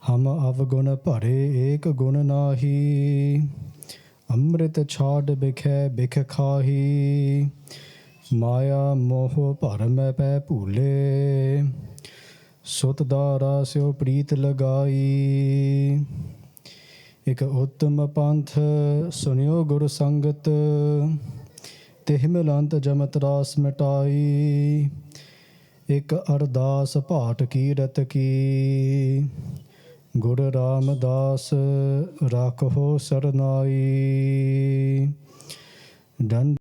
हम अवगुण भरे एक गुण नाही, अमृत छाड़ बिखै बिख खाही। माया मोह भरम पै भूले, सुत दारा स्यो प्रीत लगाई। एक उत्तम पंथ सुनियो गुर संगत, तिह मिलंत जमत रास मिटाई। एक अरदास भाट कीरत की, गुर रामदास राखो सरनाई। दंड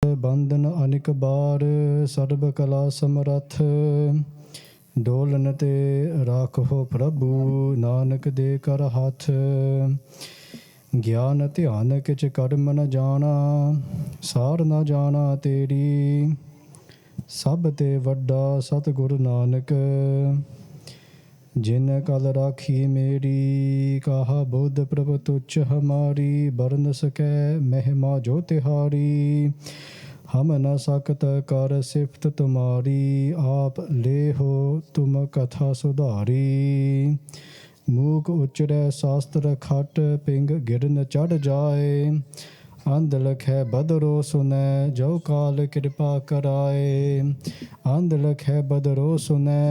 बंधन अनिक बार, सर्व कला समरथ। डोलन ते राखो प्रभु, नानक दे कर हाथ। ज्ञान ध्यान किच कर्म न जाना, सार न जाना तेरी। सब ते वड्डा सतगुरु नानक, जिन कल राखी मेरी। कहा बुद्ध प्रभु तुच्छ हमारी, बरन सकै महिमा जो तिहारी। हम न सकत कर सिफत तुम्हारी, आप ले हो तुम कथा सुधारी। मूक उच्चरै शास्त्र खट, पिंग गिरन चढ़ जाए। अंध लखै बदरो सुनै, जो काल कृपा कराए। अंध लखै बदरो सुनै,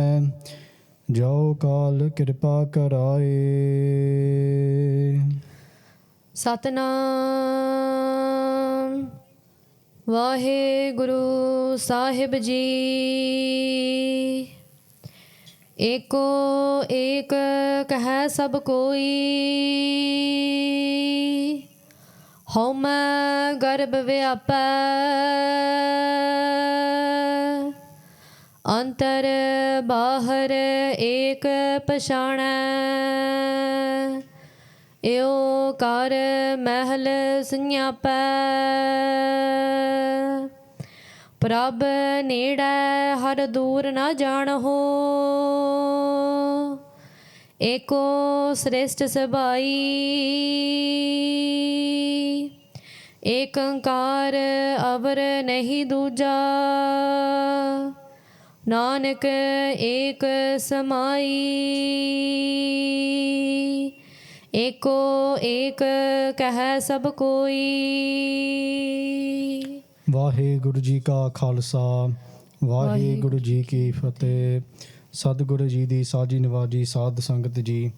जो काल कृपा कराए। सतनाम वाहेगुरु साहिब जी। एको एक कह सब कोई, हौमै गर्भ व्यापै। अंतर बाहर एक पछाणै, एओ कर महल संज्ञापै। प्रभ नेड़ै हर दूर न जानहो, एको श्रेष्ठ सभाई। एक ओंकार अवर नहीं दूजा, नानक एक समाई। एको एक कह सब कोई। वाहेगुरु जी का खालसा, वाहेगुरु जी की फतेह। सतगुरु जी ਦੀ ਸਾਜੀ ਨਿਵਾਜੀ ਸਾਧ ਸੰਗਤ ਜੀ,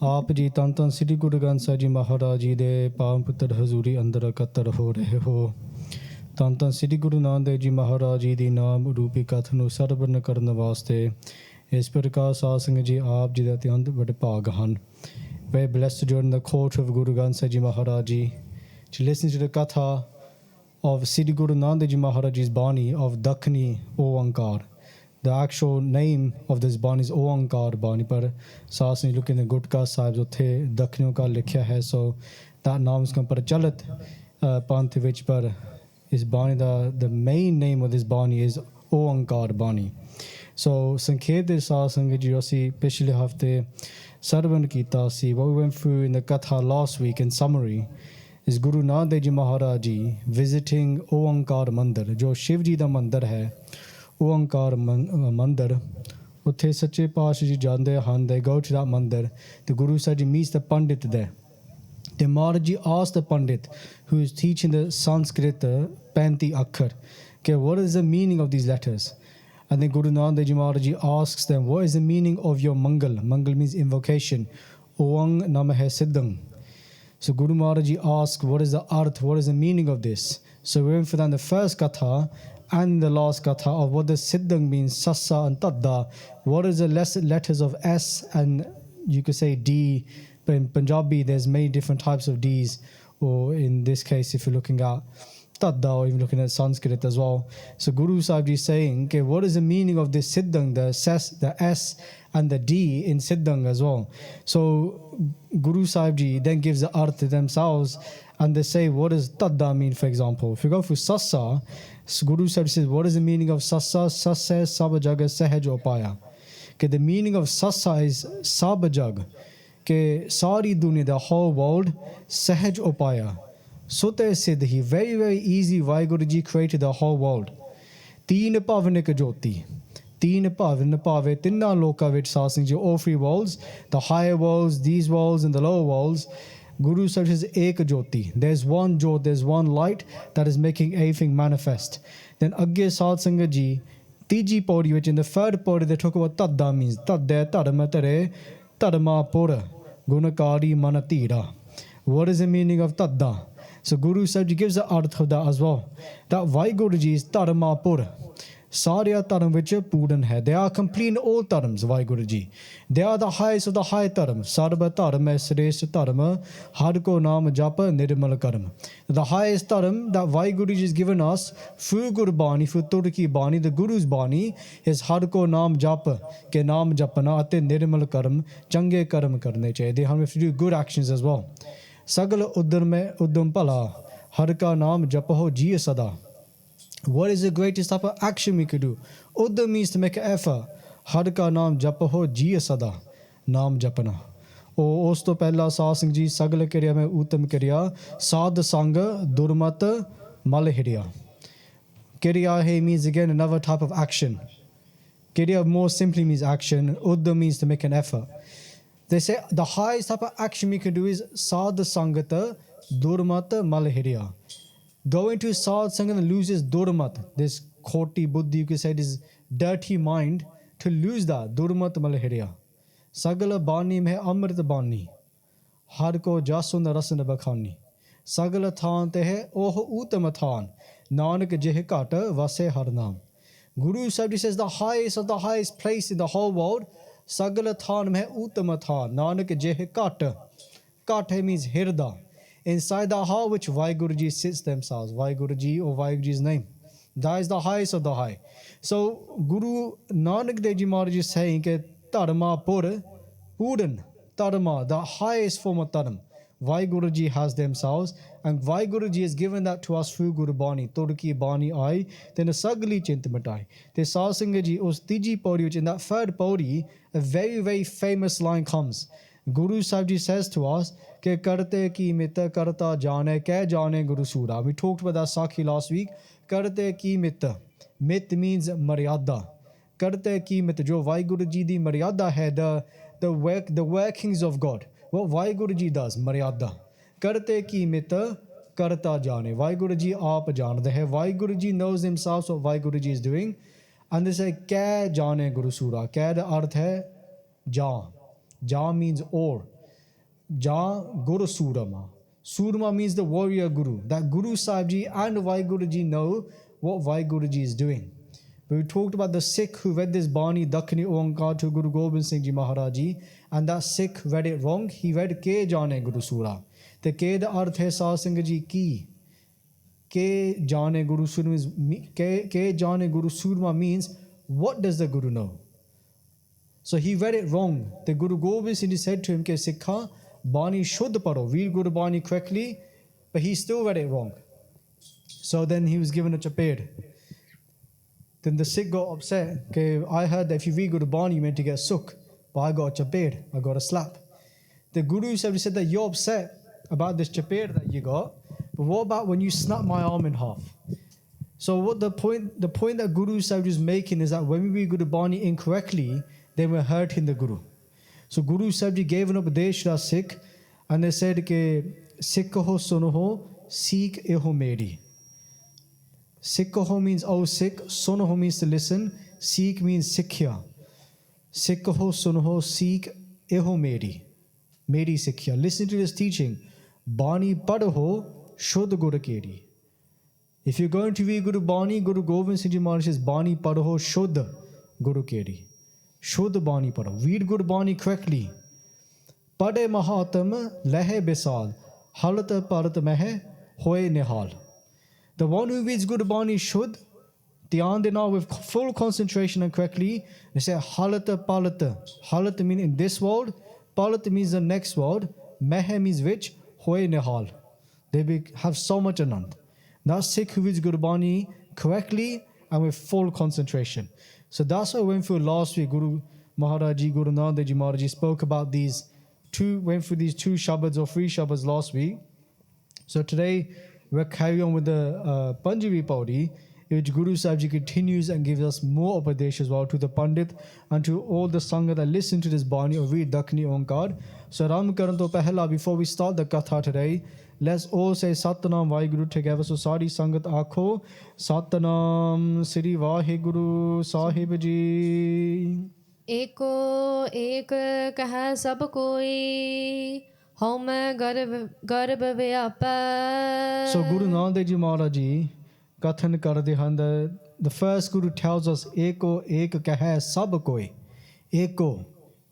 ਆਪ ਜੀ ਧੰਨ ਧੰਨ ਸ੍ਰੀ ਗੁਰੂ ਗ੍ਰੰਥ ਸਾਹਿਬ ਜੀ ਮਹਾਰਾਜ ਜੀ ਦੇ ਪਾਵਨ ਪੁੱਤਰ ਹਜ਼ੂਰੀ ਅੰਦਰ ਇਕੱਤਰ ਹੋ ਰਹੇ ਹੋ। ਧੰਨ ਧੰਨ ਸ੍ਰੀ ਗੁਰੂ ਨਾਨਕ ਦੇਵ ਜੀ ਮਹਾਰਾਜ ਜੀ ਦੀ ਨਾਮ ਰੂਪੀ ਕਥਾ ਨੂੰ ਸਰਵਣ ਕਰਨ ਵਾਸਤੇ ਇਸ ਪ੍ਰਕਾਰ ਸਾਧ ਸੰਗਤ ਜੀ ਆਪ ਜੀ ਦਾ ਅਤਿਅੰਤ ਵੱਡੇ ਭਾਗ ਹਨ। Very blessed to join the court of Guru Nanak Dev Ji Maharaj Ji to listen to the Katha of Sri Guru Nanak Dev Ji Maharaj Ji's Bani of Dakhnee, Oankaar. The actual name of this Bani is Oankaar Bani, but सास ने look in the Gutka Sahib ਉੱਥੇ ਦੱਖਣੀਓ ਕਾ ਲਿਖਿਆ ਹੈ, so that ਨਾਮ ਇਸ ਕਾ ਪ੍ਰਚਲਿਤ ਪੰਥ ਵਿੱਚ, ਪਰ ਇਸ ਬਾਣੀ ਦਾ the main name of this Bani is Oankaar Bani. So ਸੰਖੇਪ ਦੇ ਸਾਧ ਸੰਗਤ ਜੀ ਅਸੀਂ ਪਿਛਲੇ ਹਫਤੇ ਸਰਵਣ ਕੀਤਾ ਸੀ। What we went through in the Katha last week in summary is Guru Nanak Dev Ji Maharaj Ji visiting Oankaar Mandir, ਜੋ ਸ਼ਿਵ ਜੀ ਦਾ ਮੰਦਰ ਹੈ। ਓਅੰਕਾਰ ਮੰਦਰ, ਉੱਥੇ ਸੱਚੇ ਪਾਤਸ਼ਾਹ ਜੀ ਜਾਂਦੇ ਹਨ। They go to that ਮੰਦਰ, the Guru Sahib Ji meets the Pandit there. The Maharaj Ji asked the Pandit who is teaching the Sanskrit 35 ਅੱਖਰ, okay, what is the meaning of these letters? And then Guru Nanak Dev Ji Maharaj Ji asks them, what is the meaning of your Mangal? Mangal means invocation. Oang Namahe Siddhang. So Guru Maharaj Ji asks, what is the arth? What is the meaning of this? So we went for that in the first Katha and the last Katha of what the Siddhang means, Sassa and Tadda. What is the letters of S and you could say D, but in Punjabi there's many different types of Ds, or in this case if you're looking at Tadda or even looking at Sanskrit as well. So Guru Sahib Ji is saying, okay, what is the meaning of this Siddhang, the S and the D in Siddhang as well. So Guru Sahib Ji then gives the arth to themselves and they say, what does Tadda mean, for example? If you go for Sassa, Guru Sahib says, what is the meaning of Sassa? Sassa Sabajaga Sahaj Upaya. Okay, the meaning of Sassa is Sabajag. Okay, Sari Dunya, the whole world, Sahaj Upaya. Sutta Siddhi, very, very easy. WhyGuru Ji created the whole world. Teen Pavanika Jyoti. Teen Pavin Pave Tinna Loka Vich Sasing Ji, all three worlds, the higher worlds, these worlds, and the lower worlds. Guru says Ek Jyoti. There's one Jyot, there's one light that is making everything manifest. Then Agge Sad Sangha Ji, Tiji Podi, which in the third Podi they talk about Tadda means Tadde, Tadama Tere, Tadama Pura, Gunakari Manatira. What is the meaning of Tadda? So Guru Sahib Ji gives the arth of that as well. That WhyGuru Ji is Tadama Pura. Sarya Taram which Puran hai. They are complete in all Tarams, WhyGuru Ji. They are the highest of the high Taram. Sarva Taram Sresh Taram, Hadko Nam Japa Nirmal Karam. The highest Taram that WhyGuru Ji has given us through Guru Bani, through Turki Bani, the Guru's Bani, is Hadko Nam Japa, Ke Nam Japana, Ate Nirmal Karam, Change Karam Karne Chahiye. They have to do good actions as well. Sagala Uddam Mein Uddam Pala, Hadka Nam Japaho Jiya Sada. What is the greatest type of action we could do? Uddam means to make an effort. Hadka naam japaho jiya sada. Naam japana. O us to pehla Saad Singh Ji sagla kariya mein uttam kariya. Sad sanga durmat mal hiriya. Kariya he means again another type of action. Kariya more simply means action. Uddam means to make an effort. They say the highest type of action we can do is sad sangata durmat mal hiriya. Go into Sad Sangha and lose his durmat, this khoti buddhi, you could say this dirty mind, to lose that durmat malhiriya. Sagala bani mein amrit bani, har ko jasun rasan bakhani. Sagala than te hai oh uttam than, nanak jeh kata vase har naam. Guru Sahib Ji says the highest of the highest place in the whole world, sagala than mein uttam than, nanak jeh kata. Kata means hirda. Inside the heart which WhyGuru Ji sits themselves, WhyGuru Ji or WhyGuru Ji's name. That is the highest of the high. So Guru Nanak Dev Ji Maharaj is saying that Dharma Pur, Puran, Dharma, the highest form of Dharma. WhyGuru Ji has themselves, and WhyGuru Ji has given that to us through Guru Bani. Turki Bani ai, then a Sagli Chintamata. The Saad Singh Ji, us Tiji Podi, which in that third Podi, a very, very famous line comes. Guru Sahib Ji says to us, Ke karte ki mitta karta jane ke jane Guru Sura. We talked about that Sakhi last week. Karte ki mitta. Mit means maryada. Karte ki mitta. Jo WhyGuru Ji di maryada hai, the workings of God. What WhyGuru Ji does, maryada. Karte ki mitta karta jane. WhyGuru Ji aap jaande hai. WhyGuru Ji knows himself what WhyGuru Ji is doing. And they say, ke jane Guru Sura. Ke the arth hai ja. Ja means or. Ja Guru Surama. Surma means the warrior Guru. That Guru Sahib Ji and WhyGuru Ji know what WhyGuru Ji is doing. We talked about the Sikh who read this Bani Dakhnee Oankaar to Guru Gobind Singh Ji Maharaj Ji, and that Sikh read it wrong. He read Ke Jane Guru Sura. The Ke the arth hai Saad Singh Ji ki. Ke Jane Guru Surma means Ke Jane Guru Surma means what does the Guru know? So he read it wrong. The Guru Gobind Singh Ji said to him, Ke Sikha, Bani should paro, read Guru Bani correctly, but he still read it wrong. So then he was given a chaped. Then the Sikh got upset. Okay, I heard that if you read Guru Bani, you meant to get sukh, but I got a chaped, I got a slap. The Guru said that you're upset about this chaped that you got, but what about when you snap my arm in half? So what the point that Guru Sahib is making is that when we read Guru Bani incorrectly, then we're hurting the Guru. So Guru Sahib Ji gave an upadesh to Sikh, and they said ke Sikh ho suno ho, Sikh eho meri. Sikh ho means oh Sikh, suno ho means to listen, Sikh means Sikhya. Sikh ho suno ho, Sikh eho meri. Meri Sikhya. Listen to this teaching. Bani padho ho, Shuddh Guru keri. If you're going to read Guru Bani, Guru Gobind Singh Ji Maharaj says Bani padho ho, Shuddh Guru keri. Shuddh Bani paro. Read Guru Bani correctly. Pade Mahatam lehe besal. Halat parat mehe hoye nihal. The one who reads Guru Bani should dhyan dena with full concentration and correctly. They say halat palat. Halat means in this world. Palat means the next world. Mehe means which? Hoye nihal. They have so much anand. That's Sikh who reads Guru Bani correctly and with full concentration. So that's what I went through last week. Guru Maharaj Ji, Guru Nanak Dev Ji Maharaj Ji spoke about went through these 2 Shabads or 3 Shabads last week. So today we'll carry on with the Punjabi Pauri. which Guru Sahib Ji continues and gives us more upadesh as well to the Pandit and to all the Sangha that listen to this Bani or read Dakhnee Oankaar. So Ram Karan to Pehla, before we start the Katha today, let's all say Satnam WhyGuru together. So Sari Sangat Akho, Satnam Sri WhyGuru Sahib Ji. एको एक कह सब कोई हौ मैं गर्भ व्यापै. So Guru Nanak Dev Ji Maharaj Ji Kathan Karde Han, the first Guru tells us Eko ek kehai sab koi. Eko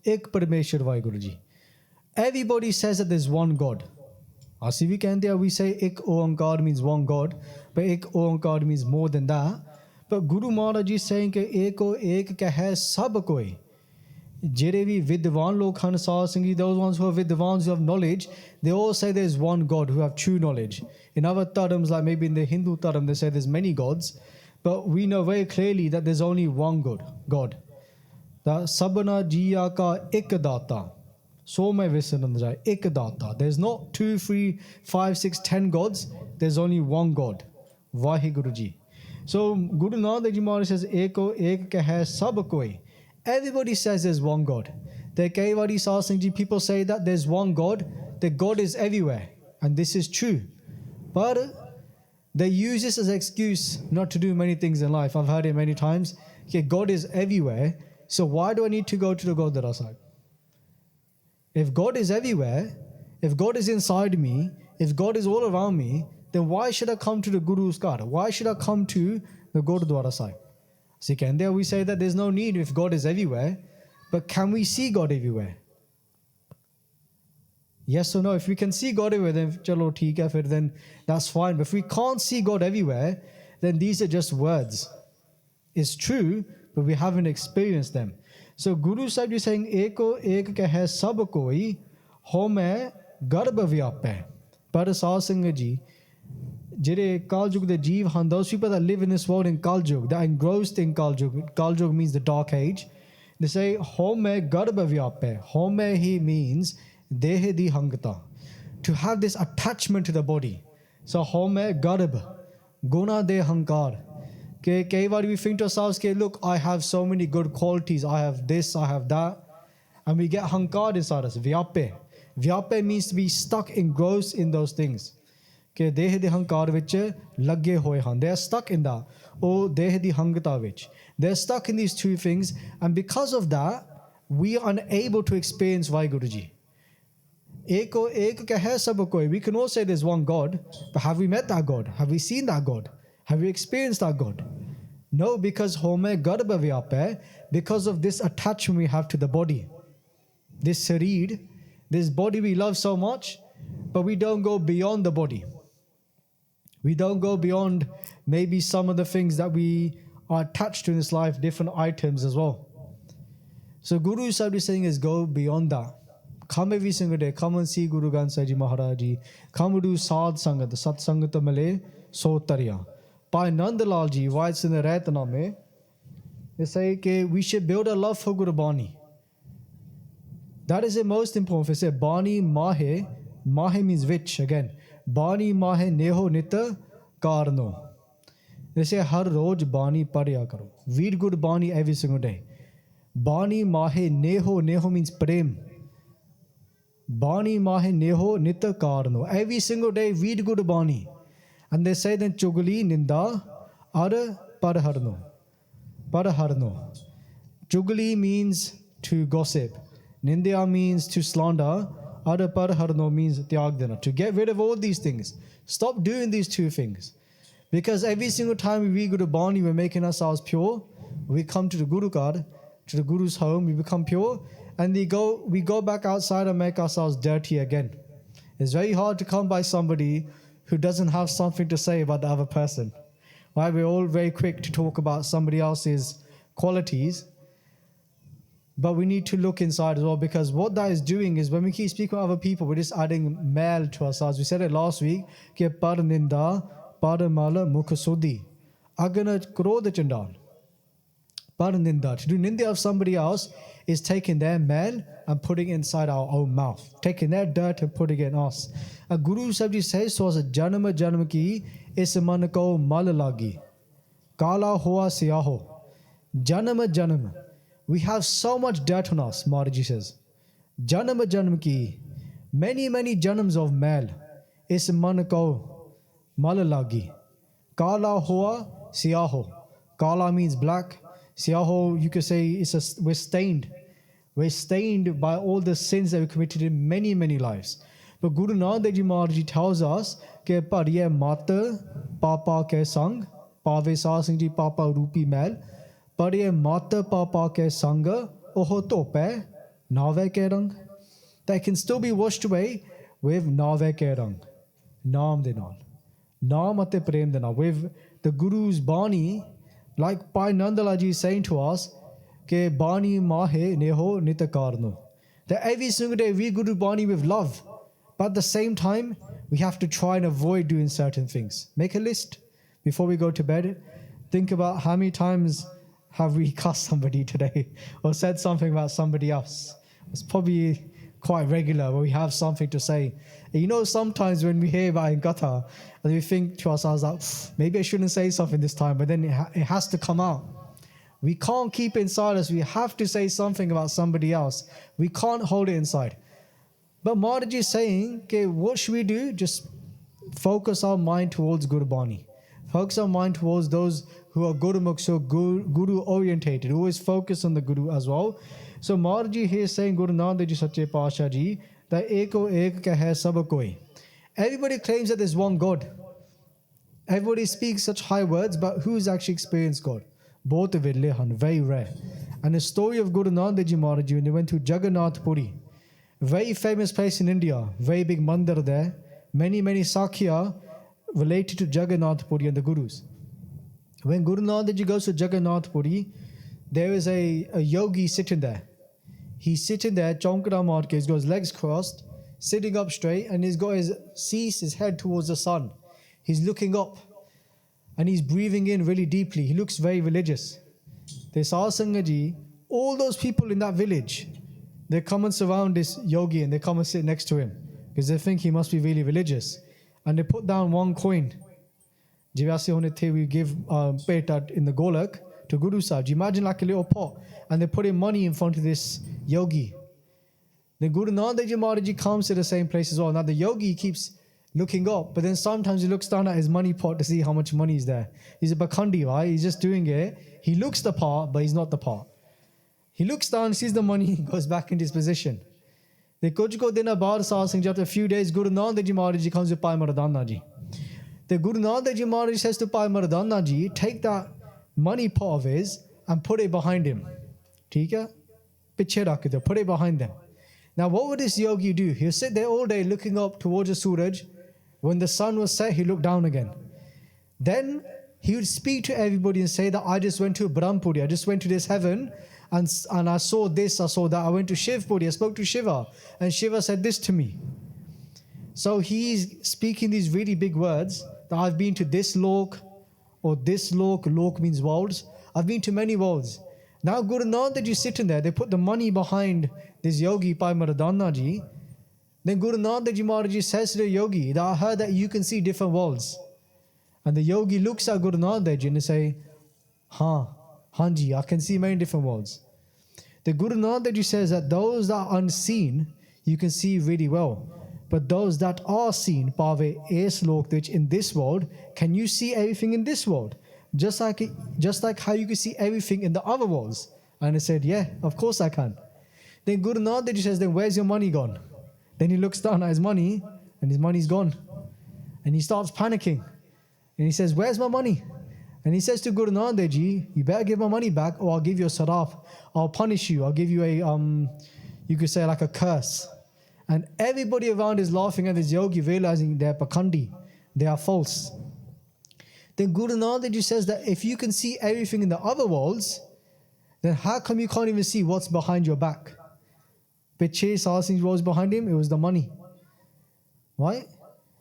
ek Parmeshwar WhyGuru Ji. Everybody says that there's one God. Asi we can there we say ek Oankaar means one God, but ek Oankaar means more than that. But Guru Maharaj Ji is saying ke Eko ek kehai sab koi. ਜਿਹੜੇ ਵੀ ਵਿਦਵਾਨ ਲੋਕ ਹਨ ਸਾਧ ਸੰਗੀ, those ones who are vidwans who have knowledge, they all say there's one God, who have true knowledge. In other dharms, like maybe in the Hindu dharam, they say there's many gods, but we know very clearly that there's only one God. That sabna jiya ka ek data. So mai visanandjai ek data. There's not 2, 3, 5, 6, 10 gods. There's only one God. WhyGuru Ji. So Guru Nanak Dev Ji Maharaj says eko ek kehai sab koi. Everybody says there's one God. The Kaiwadi Sasang Ji, people say that there's one God, that God is everywhere. And this is true. But they use this as an excuse not to do many things in life. I've heard it many times. Okay, God is everywhere. So why do I need to go to the God that I serve? If God is everywhere, if God is inside me, if God is all around me, then why should I come to the Guru's God? Why should I come to the Gurdwara Sahib? So there we say that there's no need if God is everywhere, but can we see God everywhere? Yes or no? If we can see God everywhere, then chalo theek hai, then that's fine. But if we can't see God everywhere, then these are just words. It's true, but we haven't experienced them. So Guru Sahib is saying, Eko ek kehai sab koi, ho main garb vyapai. Par Saad Sangat Ji, Jire Kaljug the Jeev Han, those people that live in this world in Kaljug, that are engrossed in Kaljug. Kaljug means the dark age. They say, Home Garbha Vyape. Home he means Dehe di Hangata. To have this attachment to the body. So Home Garbha. Guna de Hankar. Kei baar we think to ourselves, look, I have so many good qualities. I have this, I have that. And we get Hankar inside us. Vyape. Vyape means to be stuck, engrossed in those things. They are stuck in that. Oh, they're stuck in these two things, and because of that, we are unable to experience WhyGuru Ji. We can all say there's one God, but have we met that God? Have we seen that God? Have we experienced that God? No, because because of this attachment we have to the body. This sareer, this body we love so much, but we don't go beyond the body. We don't go beyond maybe some of the things that we are attached to in this life, different items as well. So Guru Sahib is saying is go beyond that. Come every single day. Come and see Guru Granth Sahib Ji Maharaj Ji. Come do Sad Sangat, Sat Sangat Male So Tariya. By Nandalal Ji, why it's in the Ratname, they say that we should build a love for Guru Bani. That is the most important. They say Bani Mahe, Mahe means which again. Bani Mahe Neho Nita Karno. They say Har Roj Bani Padya Karo. Read good Bani every single day. Bani Mahe Neho, Neho means Prem. Bani Mahe Neho Nita Karno. Every single day read good Bani. And they say then Chugli Ninda Ara Parharno. Parharno. Chugli means to gossip. Nindya means to slander. Adapar Harno means Tyagdana. To get rid of all these things. Stop doing these two things. Because every single time we read Guru Bani, we're making ourselves pure. We come to the Guru Card, to the Guru's home, we become pure. And we go back outside and make ourselves dirty again. It's very hard to come by somebody who doesn't have something to say about the other person. Right? We're all very quick to talk about somebody else's qualities. But we need to look inside as well, because what that is doing is when we keep speaking with other people, we're just adding mal to ourselves. We said it last week, Ke par ninda, par mala mukha sudhi. Agana krodha chandal. Par ninda. To do ninda of somebody else is taking their mal and putting it inside our own mouth. Taking their dirt and putting it in us. Guru Sahib Ji says to us, Janama janama ki is man ko mal lagi. Kala hoa siyaho. Janam janam. We have so much dirt on us, Maharaji says. Janam janam ki. Many janams of mal. Is man ko mal lagi. Kala hoa siyaho. Kala means black. Siyaho, you could say, we're stained. We're stained by all the sins that we committed in many lives. But Guru Nanak Dev Ji Maharaj tells us ke pariye mata papa ke sang pave sa singh ji papa rupi mel pariye mata papa ke sang oho tope nave ke rang. That can still be washed away with nave ke rang. Naam de naal. Naam ate prem de naal. With the Guru's Bani, like Bhai Nandalal ji is saying to us, ke Bani mahe neho nitakarno. That every single day we Guru Bani with love. But at the same time, we have to try and avoid doing certain things. Make a list before we go to bed. Think about how many times have we cussed somebody today or said something about somebody else. It's probably quite regular where we have something to say. And you know, sometimes when we hear about in Katha, and we think to ourselves, like, maybe I shouldn't say something this time, but then it has to come out. We can't keep it inside us. We have to say something about somebody else. We can't hold it inside. But Maharaj is saying, okay, what should we do? Just focus our mind towards Gurbani. Focus our mind towards those who are Gurmukhi, so Guru orientated, who always focus on the Guru as well. So Maharaj here is saying, Guru Nanak Dev Ji Sache Pasha Ji, that eko ek ka hai sab koi. Everybody claims that there's one God. Everybody speaks such high words, but who's actually experienced God? Both of it, very rare. And the story of Guru Nanak Dev Ji Maharaj, when they went to Jagannath Puri, very famous place in India, very big mandir there. Many Sakya related to Jagannath Puri and the Gurus. When Guru Nanak Dev Ji goes to Jagannath Puri, there is a yogi sitting there. He's sitting there, Chonkara Marke, he's got his legs crossed, sitting up straight, and he's got his head towards the sun. He's looking up, and he's breathing in really deeply. He looks very religious. They saw Sangaji, all those people in that village, they come and surround this yogi and they come and sit next to him because they think he must be really religious. And they put down one coin. Jivasi honete we give peta in the golak to Guru Sahib. Imagine like a little pot, and they put in money in front of this yogi. The Guru Nanak Dev Ji Maharaj comes to the same place as well. Now the yogi keeps looking up, but then sometimes he looks down at his money pot to see how much money is there. He's a Bakhandi, right? He's just doing it. He looks the part, but he's not the part. He looks down, sees the money, goes back into his position. The Kujko Dina Bar Sahib Singh, after a few days, Guru Nanak Dev Ji Maharaj comes to Bhai Maradana Ji. The Guru Nanak Dev Ji Maharaj says to Bhai Maradana Ji, take that money pot of his and put it behind him. Theek hai? Piche rakh do, put it behind them. Now what would this yogi do? He'll sit there all day looking up towards the Suraj. When the sun was set, he looked down again. Then he would speak to everybody and say that I just went to Brahmpuri, I just went to this heaven, and I saw this, I saw that. I went to Shivpuri, I spoke to Shiva, and Shiva said this to me. So he's speaking these really big words that I've been to this lok, or this lok means worlds. I've been to many worlds. Now Guru Nanak Dev Ji sitting there, they put the money behind this yogi, Bhai Maradana Ji. Then Guru Nanak Dev Ji Maharaj says to the yogi that I heard that you can see different worlds. And the yogi looks at Guru Nanak Dev Ji and say, Hanji, I can see many different worlds. The Guru Nanak Dev Ji says that those that are unseen, you can see really well. But those that are seen, Pave es lok in this world, can you see everything in this world? Just like how you can see everything in the other worlds. And I said, yeah, of course I can. Then Guru Nanak Dev Ji says, then where's your money gone? Then he looks down at his money, and his money's gone. And he starts panicking. And he says, where's my money? And he says to Guru Nanak Dev Ji, you better give my money back, or I'll give you a saraf. I'll punish you. I'll give you you could say like a curse. And everybody around is laughing at this yogi, realizing they're pakhandi. They are false. Then Guru Nanak Dev Ji says that if you can see everything in the other worlds, then how come you can't even see what's behind your back? Piche Sahasingh was behind him, it was the money. Right?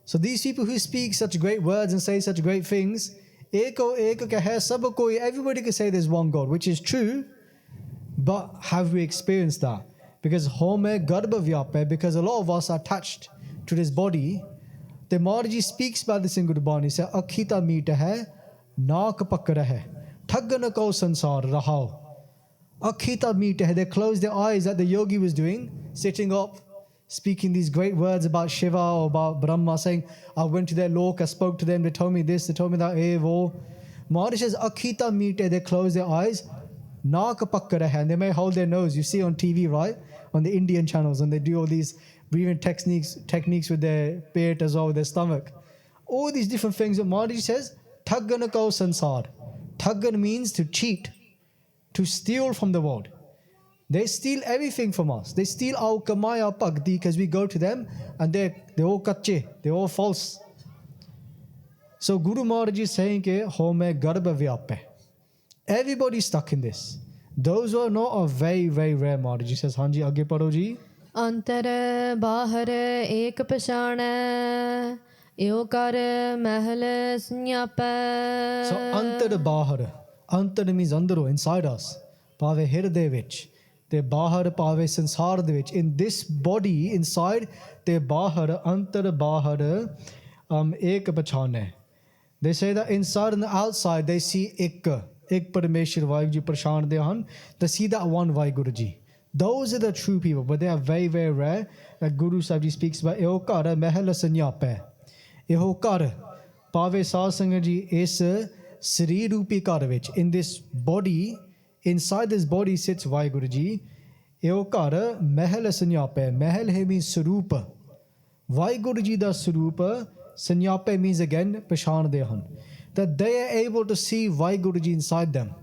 So these people who speak such great words and say such great things, everybody can say there's one God, which is true, but have we experienced that? Because because a lot of us are attached to this body. The Maharaji speaks about this in Gurbani. He says, Akhita meet hai, naak pakra hai. Thaggan ko sansar rahao. Akhita meet, they closed their eyes that the yogi was doing, sitting up, speaking these great words about Shiva or about Brahma, saying, I went to their lok, I spoke to them, they told me this, they told me that, wo. Maharaj says, Akhita meet, they close their eyes, naak pakkara hai, and they may hold their nose. You see on TV, right? On the Indian channels, and they do all these breathing techniques with their peat as well, with their stomach. All these different things that Maharaj says, Thaggan ko sansar. Thaggan means to cheat, to steal from the world. They steal everything from us. They steal our kamaya bhakti because we go to them and they're all kache, they're all false. So Guru Maharaj is saying ke home garbha vyap. Everybody's stuck in this. Those who are not are very, very rare. Maharaj says, Hanji, aage padho ji. Antar bahar ek pashana eo kar mahal snyapa. So antar bahar. Antar means andaro, inside us. Pave hirde vich. Te bahar pave sansar de vich. In this body, inside, te bahar, antar bahar, ek pachane. They say that inside and outside, they see ek Parameshwar WhyGuru ji Prashant de han. They see that one WhyGuru ji. Those are the true people, but they are very, very rare. That Guru Sahib ji speaks about Eokar mahal sanyape. Eokar pave sasanga ji is Sri Rupi Karavich. In this body, inside this body sits WhyGuru ji. Eokar mahal sanyape. Mahal he means Sarupa. WhyGuru ji da Sarupa. Sanyape means again Prashant Dehan. That they are able to see WhyGuru ji inside them.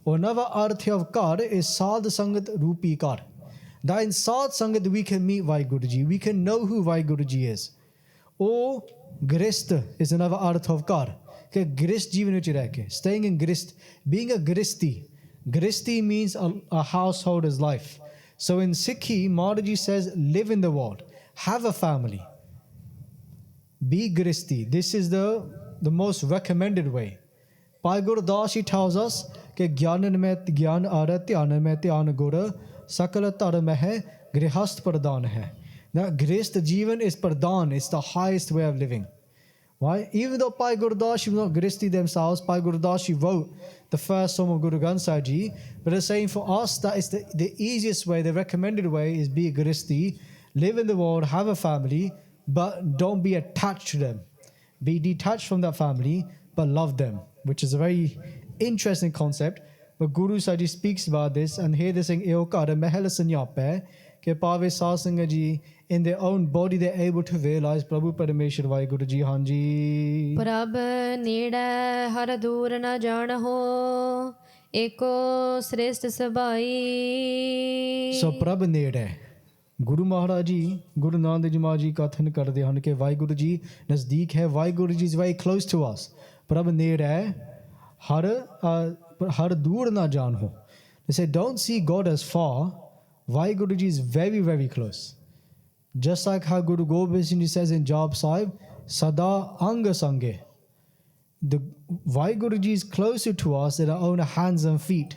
Another arth of Kar is Sad Sangat Rupi Kar. That in Sad Sangat we can meet WhyGuru ji. We can know who WhyGuru ji is. Or Grist is another arth of Kar. Grist Jeevan vich reh ke. Staying in Grist. Being a Gristi. Gristi means a householder's life. So in Sikhi, Maharaj says, live in the world. Have a family. Be Gristi. This is the most recommended way. Bhai Gurdas tells us that Gyanan mein Gyan aara, Dhyanan mein Dhyan gur, Sakala Dharma hai, Grihast Pradhan hai. Now, Grihast Jeevan is Pradhan, it's the highest way of living. Why? Even though Bhai Gurdas was not Gristi themselves, Bhai Gurdas wrote the first Song of Guru Granth Sahib Ji, but they're saying for us that is the easiest way, the recommended way is be a Gristi, live in the world, have a family, but don't be attached to them. Be detached from that family, but love them, which is a very interesting concept. But Guru Sahib Ji speaks about this, and here they're saying, Eokara mahal sanyape, ke pave sasanga ji, in their own body they're able to realize Prabhu Parameshwar WhyGuru ji Hanji. Prab neda har dur na janaho, eko shrest sabai. So Prab neda. Guru Maharaj ji, Guru Nanak Dev Ji Kathan karde han ke WhyGuru ji nazdeek hai. WhyGuru ji is very close to us. Prab near hai, har dur na jaan ho. They say, don't see God as far. WhyGuru ji is very, very close. Just like how Guru Gobind Singh Ji says in Jap Sahib, Sada Anga Sange. The WhyGuru ji is closer to us than our own hands and feet.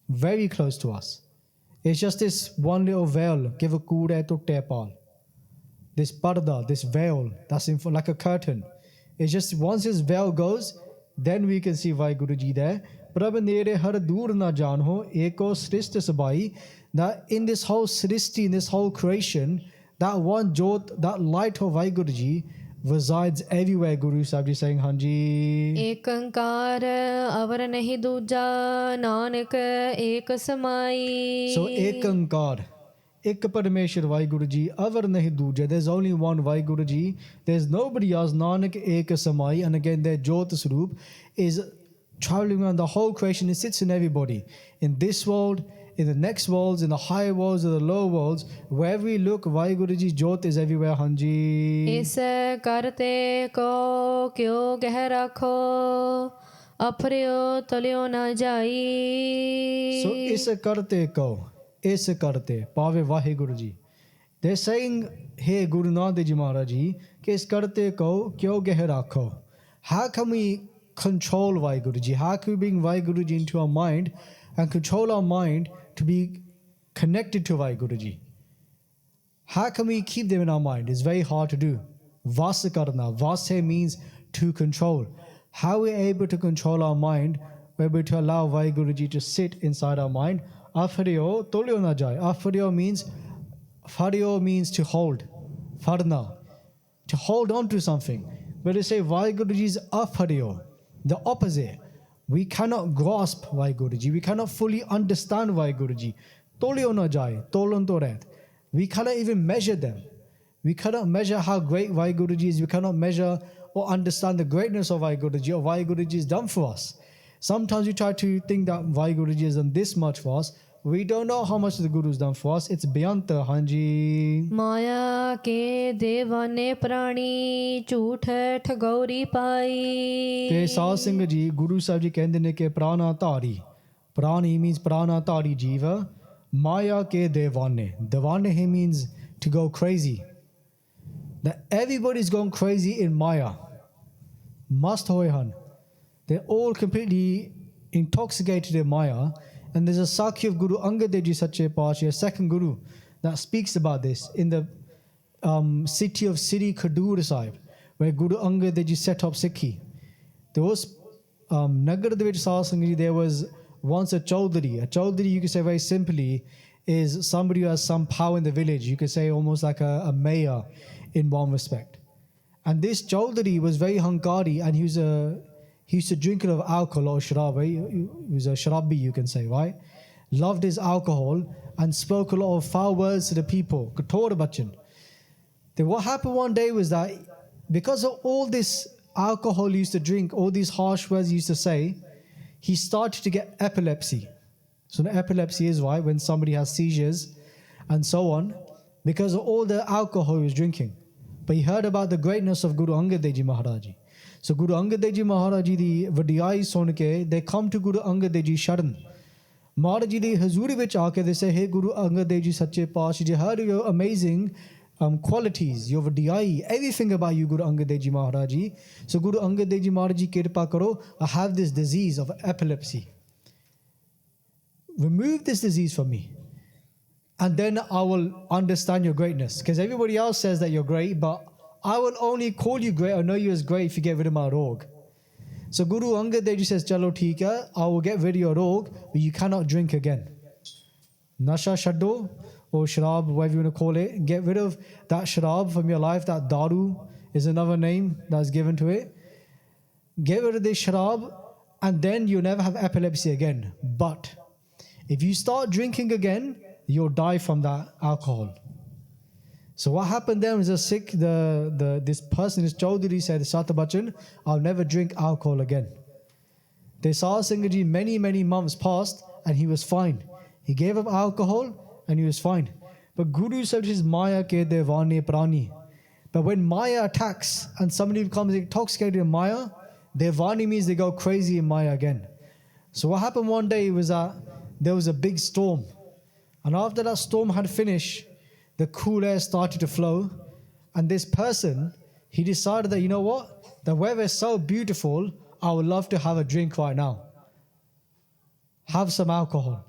Very close to us. It's just this one little veil. Give a kure to tepal. This parda, this veil, that's like a curtain. It's just once this veil goes, then we can see WhyGuru ji there. Prabh nere har dur na janho eko srishta sabai. That in this whole srishti, in this whole creation, that one jot, that light of WhyGuru ji resides everywhere. Guru Sahib Ji saying, Hanji. Ek Oankaar avar nahi duja, Nanak ek samai. So ek Oankaar, ek Parameshwar WhyGuru ji, avar nahi duja. There's only one WhyGuru ji. There's nobody else. Nanak ek samai. And again, their Jot Swarup is traveling around the whole creation. It sits in everybody. In this world, in the next worlds, in the higher worlds, or the lower worlds, wherever we look, WhyGuru ji Jot is everywhere. Hanji. Is karte ko kyo keh rakho, aphryo talyo na jai. So is karte ko, is karte, pave WhyGuru ji. They're saying, hey Guru Nanak Dev Ji Maharaj ji, ke is karte ko kyo keh rakho. How can we control WhyGuru ji? How can we bring WhyGuru ji into our mind and control our mind to be connected to WhyGuru ji? How can we keep them in our mind? It's very hard to do. Vas karna. Vas means to control. How we're able to control our mind, we're able to allow WhyGuru Ji to sit inside our mind. Afariyo tolyo na jai. Afariyo means to hold. Farna. To hold on to something. But to say WhyGuru Ji is afariyo, the opposite. We cannot grasp WhyGuru Ji. We cannot fully understand WhyGuru Ji. Tolyo na jai. Tolon to ret. We cannot even measure them. We cannot measure how great WhyGuru Ji is. We cannot measure or understand the greatness of WhyGuru Ji or WhyGuru Ji has done for us. Sometimes we try to think that WhyGuru Ji has done this much for us. We don't know how much the Guru has done for us. It's beyond the Hanji. Maya ke devane prani jhoot thagori pai. Te Sahib Singh Ji, Guru Sahib Ji kehnde ne ke prana tari. Prani means prana tari jiva. Maya ke devane. Devane he means to go crazy. That everybody's gone crazy in Maya. Must hoihan. They're all completely intoxicated in Maya. And there's a Sakhi of Guru Angad Dev Ji Sache Paatshah, a second Guru, that speaks about this in the city of Sri Khadur Sahib, where Guru Angad Dev Ji set up Sikhi. There was Nagar de vich Sahib Singh Ji, there was once a Chaudhary. A Chaudhary, you could say very simply, is somebody who has some power in the village. You could say almost like a mayor in one respect. And this Chaudhary was very hankari, and he used to drink a lot of alcohol or sharab. He was a sharabi, you can say, right? Loved his alcohol and spoke a lot of foul words to the people. Katora bachan. Then what happened one day was that because of all this alcohol he used to drink, all these harsh words he used to say, he started to get epilepsy. So the epilepsy is why when somebody has seizures and so on, because of all the alcohol he was drinking. But he heard about the greatness of Guru Angad Dev Ji Maharaj Ji. So Guru Angad Dev Ji Maharaj Ji di vadiyai sun ke, they come to Guru Angad Dev Ji Sharan. Maharaj Ji di hazuri vich aake, they say, hey Guru Angad Dev Ji Sache Paatshah Ji, heard your amazing qualities, your vadiyai, everything about you Guru Angad Dev Ji Maharaj Ji. So Guru Angad Dev Ji Maharaj Ji kirpa karo, I have this disease of epilepsy. Remove this disease from me. And then I will understand your greatness. Because everybody else says that you're great, but I will only call you great or know you as great if you get rid of my rog. So Guru Angad Dev Ji says, Chalo theek hai, I will get rid of your rog, but you cannot drink again. Nasha shaddo, or sharab, whatever you want to call it. Get rid of that sharab from your life. That daru is another name that's given to it. Get rid of this sharab, and then you'll never have epilepsy again. But if you start drinking again, you'll die from that alcohol. So what happened then was a Sikh, this person, this Chaudhary said, Sata Bachan, I'll never drink alcohol again. They saw Singh Ji, many months passed and he was fine. He gave up alcohol and he was fine. But Guru said his Maya ke devane prani. But when Maya attacks and somebody becomes intoxicated in Maya, devani means they go crazy in Maya again. So what happened one day was that there was a big storm. And after that storm had finished, the cool air started to flow. And this person, he decided that, you know what? The weather is so beautiful, I would love to have a drink right now. Have some alcohol.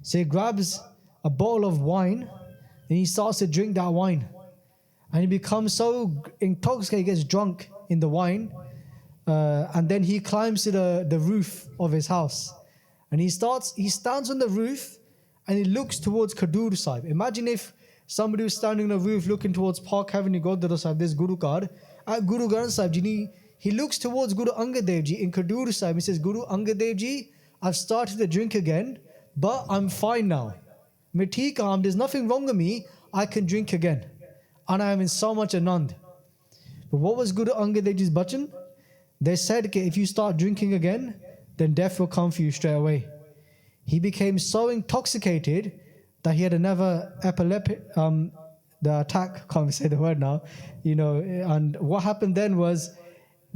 So he grabs a bottle of wine and he starts to drink that wine. And he becomes so intoxicated, he gets drunk in the wine. And then he climbs to the roof of his house. And he stands on the roof and he looks towards Khadur Sahib. Imagine if somebody was standing on the roof looking towards Park Avenue, Godara Sahib, this Guru card, at Guru Granth Sahib Ji, he looks towards Guru Angad Dev Ji in Khadur Sahib. He says, Guru Angad Dev Ji, I've started to drink again, but I'm fine now. There's nothing wrong with me. I can drink again. And I am in so much anand. But what was Guru Angad Dev Ji's bachan? They said, okay, if you start drinking again, then death will come for you straight away. He became so intoxicated that he had another epileptic, the attack, can't say the word now, and what happened then was,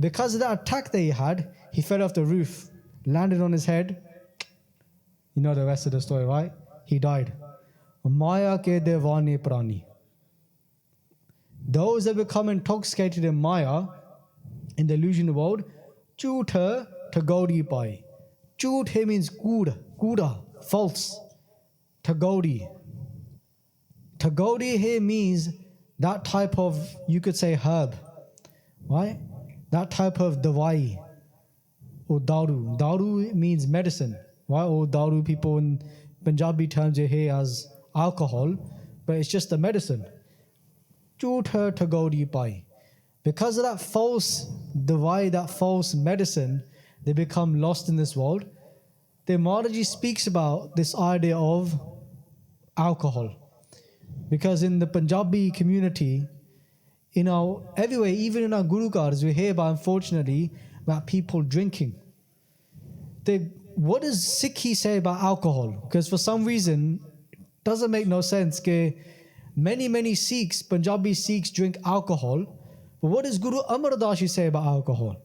because of that attack that he had, he fell off the roof, landed on his head. You know the rest of the story, right? He died. Maya ke devane prani. Those that become intoxicated in Maya, in the illusion world, jhoot thagori pai. Jhoot here means kuda, false. Thagori. Thagori here means that type of, you could say, herb, right? That type of dawai. or daru. Daru means medicine. Why? Or daru, people in Punjabi terms you hear as alcohol, but it's just a medicine. Jhoot hai thagodi pai. Because of that false divide, that false medicine, they become lost in this world. The Maharaji speaks about this idea of alcohol. Because in the Punjabi community, everywhere, even in our Gurukars, we hear about, unfortunately, about people drinking. What does Sikhi say about alcohol? Because for some reason, it doesn't make no sense. Many Sikhs, Punjabi Sikhs drink alcohol. But what does Guru Amar Das Ji say about alcohol?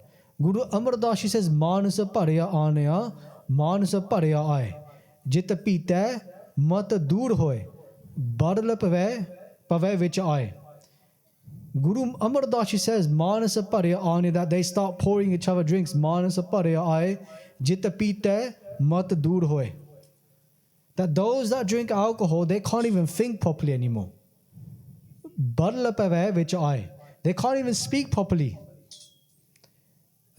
Guru Amar Das Ji says, Manasa parya anaya, manasa parya aaye. Jit pita mat dur hoye, badal pave vich aaye. Guru Amar Das Ji says, Manasa parya anaya, that they start pouring each other drinks. Manasa parya aaye, jit pita mat dur hoye. That those that drink alcohol, they can't even think properly anymore. Badal pave vich aaye. They can't even speak properly.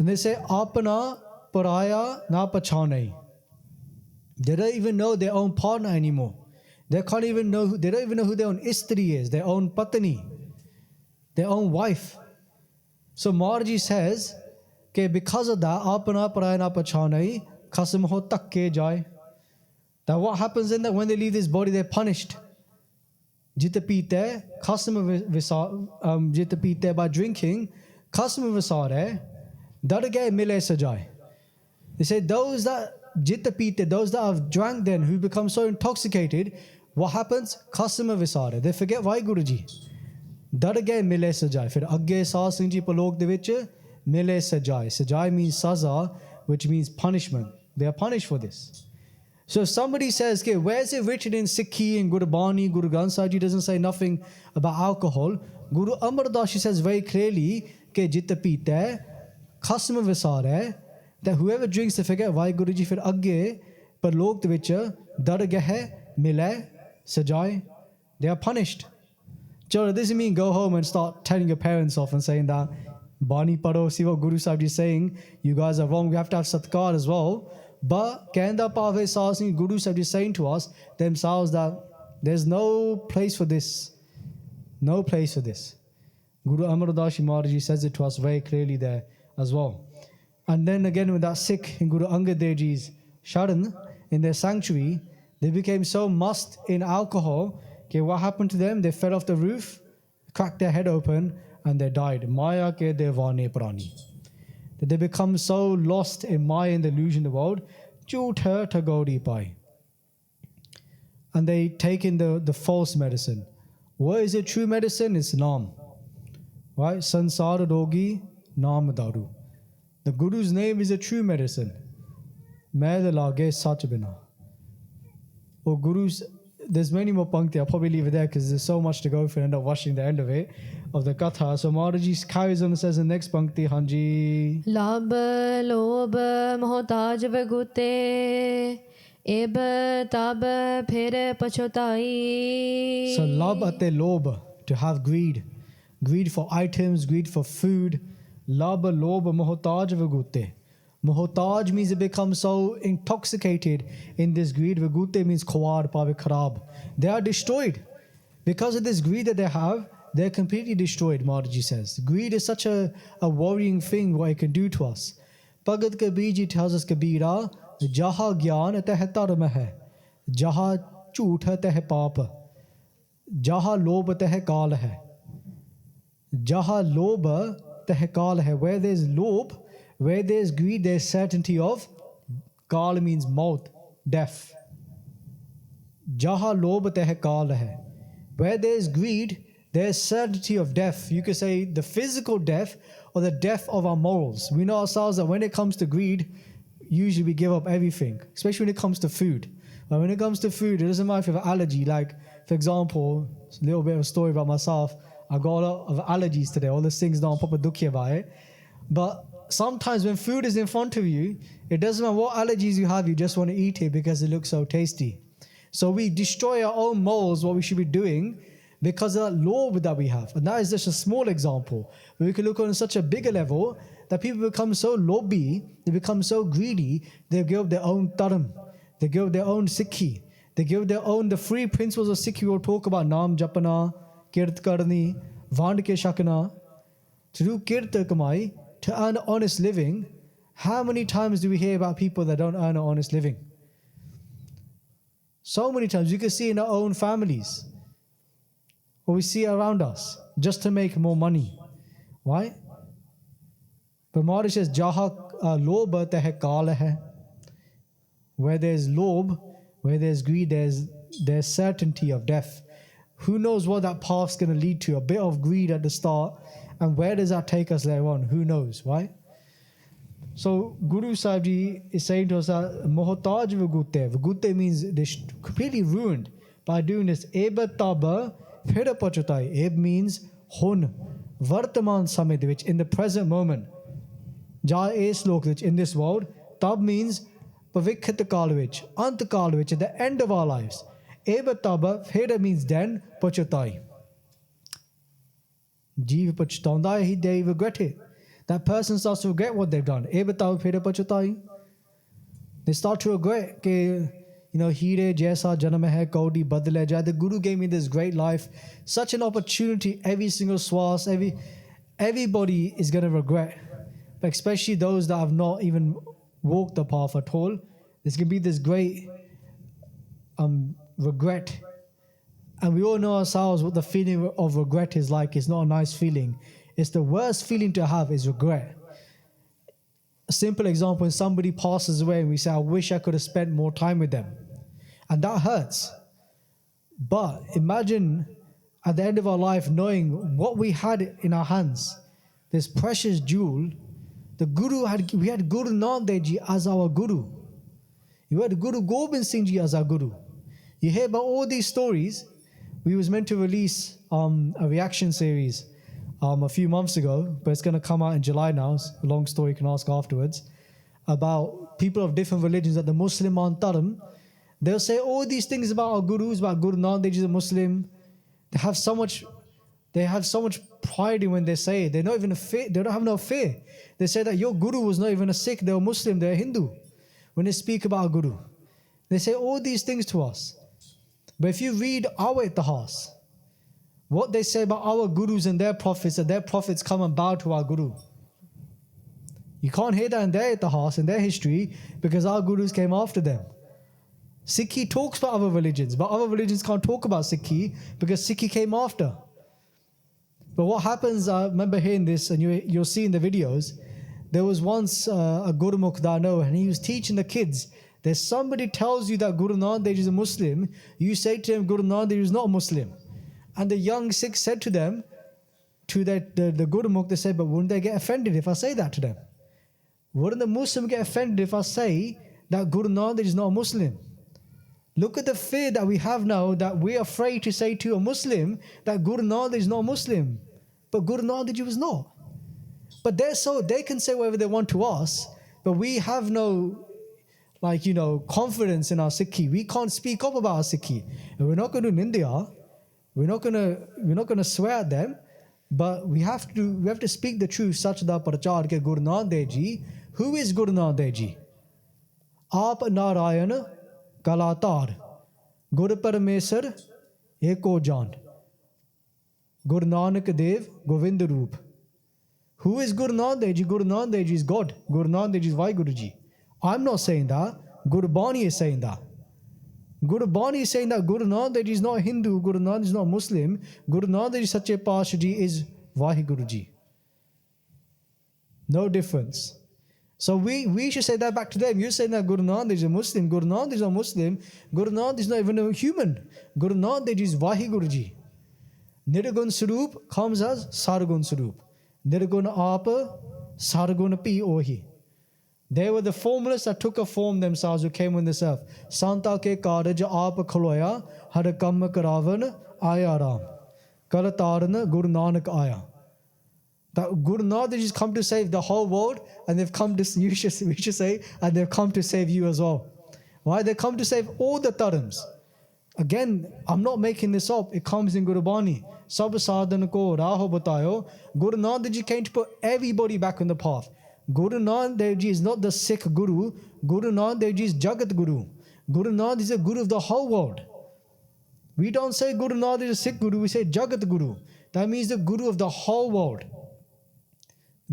And they say, Apana paraya na pachane. They don't even know their own partner anymore. They don't even know who their own istri is, their own patani, their own wife. So Maharaji says, because of that, Apana paraya na pachane, khasam ho takke jai. That what happens then, that when they leave this body, they're punished. Jita pite, jita pite by drinking, khasam visare, darge mile sajai. They say those that jita pite, those that have drank then, who become so intoxicated, what happens? Khasam visare. They forget WhyGuru Ji. Darge mile sajai. Fir agge saad singh ji palok de vich mile sajai. Sajai means saza, which means punishment. They are punished for this. So if somebody says, okay, where is it written in Sikhi and Gurbani, Guru Granth Sahib Ji doesn't say nothing about alcohol. Guru Amar Das Ji says very clearly, ke jit pita, khasm visare, that whoever drinks they forget WhyGuru Ji, fir agge, par log de vich, dargah mile sajai, they are punished. Chalo, it doesn't mean go home and start telling your parents off and saying that, Bani paro, see what Guru Sahib Ji is saying, you guys are wrong, we have to have satkar as well. But Kenda Pave Sasni Guru Sahib Ji saying to us themselves that there's no place for this. No place for this. Guru Amar Das Ji Maharaj Ji says it to us very clearly there as well. And then again with that Sikh in Guru Angad Dev Ji's Sharan, in their sanctuary, they became so must in alcohol. Okay, what happened to them? They fell off the roof, cracked their head open, and they died. Maya ke devane prani. That they become so lost in Maya and the illusion of the world. Jhoot hai thagodi pai. And they take in the false medicine. What is the true medicine? It's Naam. Right? Sansar rogi Naam daru. The Guru's name is a true medicine. Main lage sach bina. Oh, Guru's, there's many more pankti. I'll probably leave it there because there's so much to go for and end up watching the end of it, of the Katha. So Maharaji carries on and says in the next pankti, Hanji. Lab, lob, mohotaj vagute, eb, tab, phir pachotai. So lab ate lob, to have greed. Greed for items, greed for food. Lab, lob, mohotaj vagute. Mohotaj means it becomes so intoxicated in this greed. Vagute means khawar, pave kharab. They are destroyed. Because of this greed that they have, they're completely destroyed, Maharaji says. Greed is such a worrying thing, what it can do to us. Bhagat Kabir Ji tells us, Kabira, Jaha Gyan teh dharma hai, Jaha Jhoot teh paap, Jaha Lob teh kaal hai. Jaha Lob teh kaal hai. Where there's lob, where there's greed, there's certainty of kaal means maut, death. Jaha lob teh kaal hai. Where there's greed, there's certainty of death. You could say the physical death or the death of our morals. We know ourselves that when it comes to greed, usually we give up everything, especially when it comes to food. But when it comes to food, it doesn't matter if you have an allergy. Like, for example, a little bit of a story about myself. I got a lot of allergies today. All these things don't pop a dukhi about it. But sometimes when food is in front of you, it doesn't matter what allergies you have, you just want to eat it because it looks so tasty. So we destroy our own morals, what we should be doing, because of that law that we have. And that is just a small example. But we can look on such a bigger level that people become so lobby, they become so greedy, they give up their own dharm, they give up their own Sikhi, they give the free principles of Sikhi. We will talk about Naam Japana, Kirt Karni, Vand Ke Shakna, to do Kirta Kamai, to earn an honest living. How many times do we hear about people that don't earn an honest living? So many times. You can see in our own families, or we see around us, just to make more money. Why? But Maharaj says, Jaha lobha teh kala hai. Where there's lob, where there's greed, there's certainty of death. Who knows what that path's going to lead to? A bit of greed at the start, and where does that take us later on? Who knows, right? So Guru Sahib Ji is saying to us that Mohotaj Vigute. Vigute means they're completely ruined by doing this. Eba taba phira pachutai. Eb means hun. Vartaman samay which in the present moment. Jai es lok which in this world. Tab means pavikhit kal which. Ant kal which at the end of our lives. Eba taba phira means then pachutai. Jeev pachutaunda he they regret it. That person starts to regret what they've done. They start to regret, Hire jaisa janam hai kaudi badle jai. The Guru gave me this great life, such an opportunity. Every single swas, everybody is going to regret, but especially those that have not even walked the path at all. There's going to be this great regret, and we all know ourselves what the feeling of regret is like. It's not a nice feeling. It's the worst feeling to have is regret. A simple example, when somebody passes away and we say, I wish I could have spent more time with them. And that hurts. But imagine at the end of our life knowing what we had in our hands, this precious jewel. We had Guru Nanak Dev Ji as our Guru. We had Guru Gobind Singh Ji as our Guru. You hear about all these stories. We was meant to release a reaction series a few months ago, but it's going to come out in July now. It's a long story, you can ask afterwards, about people of different religions at the Muslim Antaram. They'll say all these things about our Gurus, about Guru Nanak Dev Ji is a Muslim. They have so much pride in when they say it. They're not even they don't have no fear. They say that your Guru was not even a Sikh, they were Muslim, they're Hindu. When they speak about our Guru, they say all these things to us. But if you read our Itihas, what they say about our Gurus and their prophets, that their prophets come and bow to our Guru. You can't hear that in their Itihas, in their history, because our Gurus came after them. Sikhi talks about other religions, but other religions can't talk about Sikhi because Sikhi came after. But what happens, I remember hearing this, and you'll see in the videos, there was once a Gurmukhi that I know, and he was teaching the kids. There's somebody tells you that Guru Nanak Dev Ji is a Muslim, you say to him, Guru Nanak Dev Ji is not a Muslim. And the young Sikhs said to them, to the Gurmukh, they said, but wouldn't they get offended if I say that to them? Wouldn't the Muslim get offended if I say that Guru Nanak Dev Ji is not a Muslim? Look at the fear that we have now, that we're afraid to say to a Muslim that Guru Nanak Dev Ji is not a Muslim. But Guru Nanak Dev Ji was not. But they can say whatever they want to us, but we have no confidence in our Sikhi. We can't speak up about our Sikhi. And we're not going to Nindya. We're not gonna swear at them, but we have to speak the truth. Such that Parchar ke Guru Nanak Dev Ji. Who is Guru Nanak Dev Ji? Aap Narayana Kalatar, Guru Paramesar Eko Jan, Guru Nanak Dev Govind Roop. Who is Guru Nanak Dev Ji? Guru Nanak Dev Ji is God. Guru Nanak Dev Ji is WhyGuru Ji. I'm not saying that. Guru Bani is saying that. Guru Bani is saying that Guru Nanak Dev Ji is not a Hindu, Guru Nanak Dev Ji is not a Muslim, Guru Nanak Dev Ji Sache Paatshah Ji is WhyGuru Ji. No difference. So we should say that back to them. You're saying that Guru Nanak Dev Ji is a Muslim, Guru Nanak Dev Ji is not a Muslim, Guru Nanak Dev Ji is not even a human. Guru Nanak Dev Ji is WhyGuru Ji. Nirgun Sarup comes as Sargun Sarup. Nirgun Apa, Sargun Pi Ohi. They were the formless that took a form themselves who came on this earth. Santa ke karaj aap khaloya, har kam karavan aya ram. Karatarana Guru Nanak aya. That Guru Nanak Dev Ji has come to save the whole world, and they've come to, we should say, and they've come to save you as well. Why? They come to save all the dharms. Again, I'm not making this up. It comes in Guru Bani. Sab sadhan ko raho batayo. Guru Nanak Dev Ji came to put everybody back on the path. Guru Nanak Dev Ji is not the Sikh Guru. Guru Nanak Dev Ji is Jagat Guru. Guru Nanak is the Guru of the whole world. We don't say Guru Nanak is a Sikh Guru, we say Jagat Guru. That means the Guru of the whole world.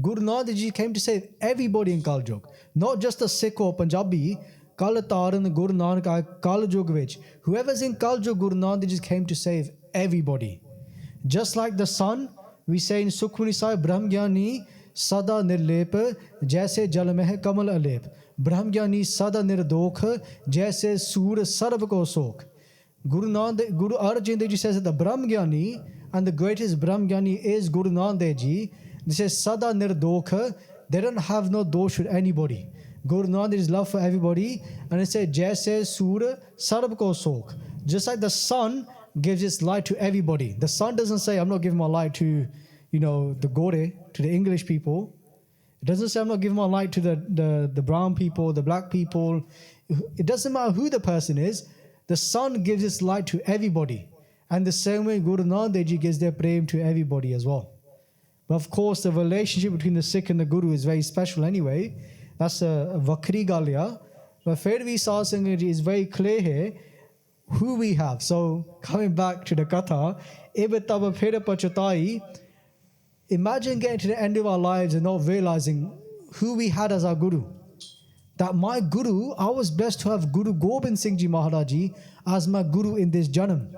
Guru Nanak Dev Ji came to save everybody in Kal Yug, not just the Sikh or Punjabi. Kal Taran Guru Nanak Kal Yug vich. Whoever's in Kal Yug, Guru Nanak Dev Ji came to save everybody. Just like the sun, we say in Sukhmani Sahib, Brahm Gyani Sada Nirlep, Jaise Jal Meh Kamal Alep. Brahm Gyani Sada Nirdokh, Jaise Sur Sarv Ko Sokh. Guru Arjan Dev Ji says that the Brahm Gyani and the greatest Brahm Gyani is Guru Nanak Dev Ji. They say Sada Nirdokh, they don't have no dosh with anybody. Guru Nanak is love for everybody, and it says Jaise Sur Sarv Ko Sokh. Just like the sun gives its light to everybody. The sun doesn't say, I'm not giving my light to, the Gore, to the English people. It doesn't say, I'm not giving my light to the brown people, the black people. It doesn't matter who the person is. The sun gives its light to everybody. And the same way Guru Nanak Dev Ji gives their prem to everybody as well. But of course, the relationship between the Sikh and the Guru is very special anyway. That's a vakri galya. But Fairvi Satsang is very clear here who we have. So coming back to the Katha, imagine getting to the end of our lives and not realizing who we had as our Guru. That my Guru, I was blessed to have Guru Gobind Singh Ji Maharaj Ji as my Guru in this Janam.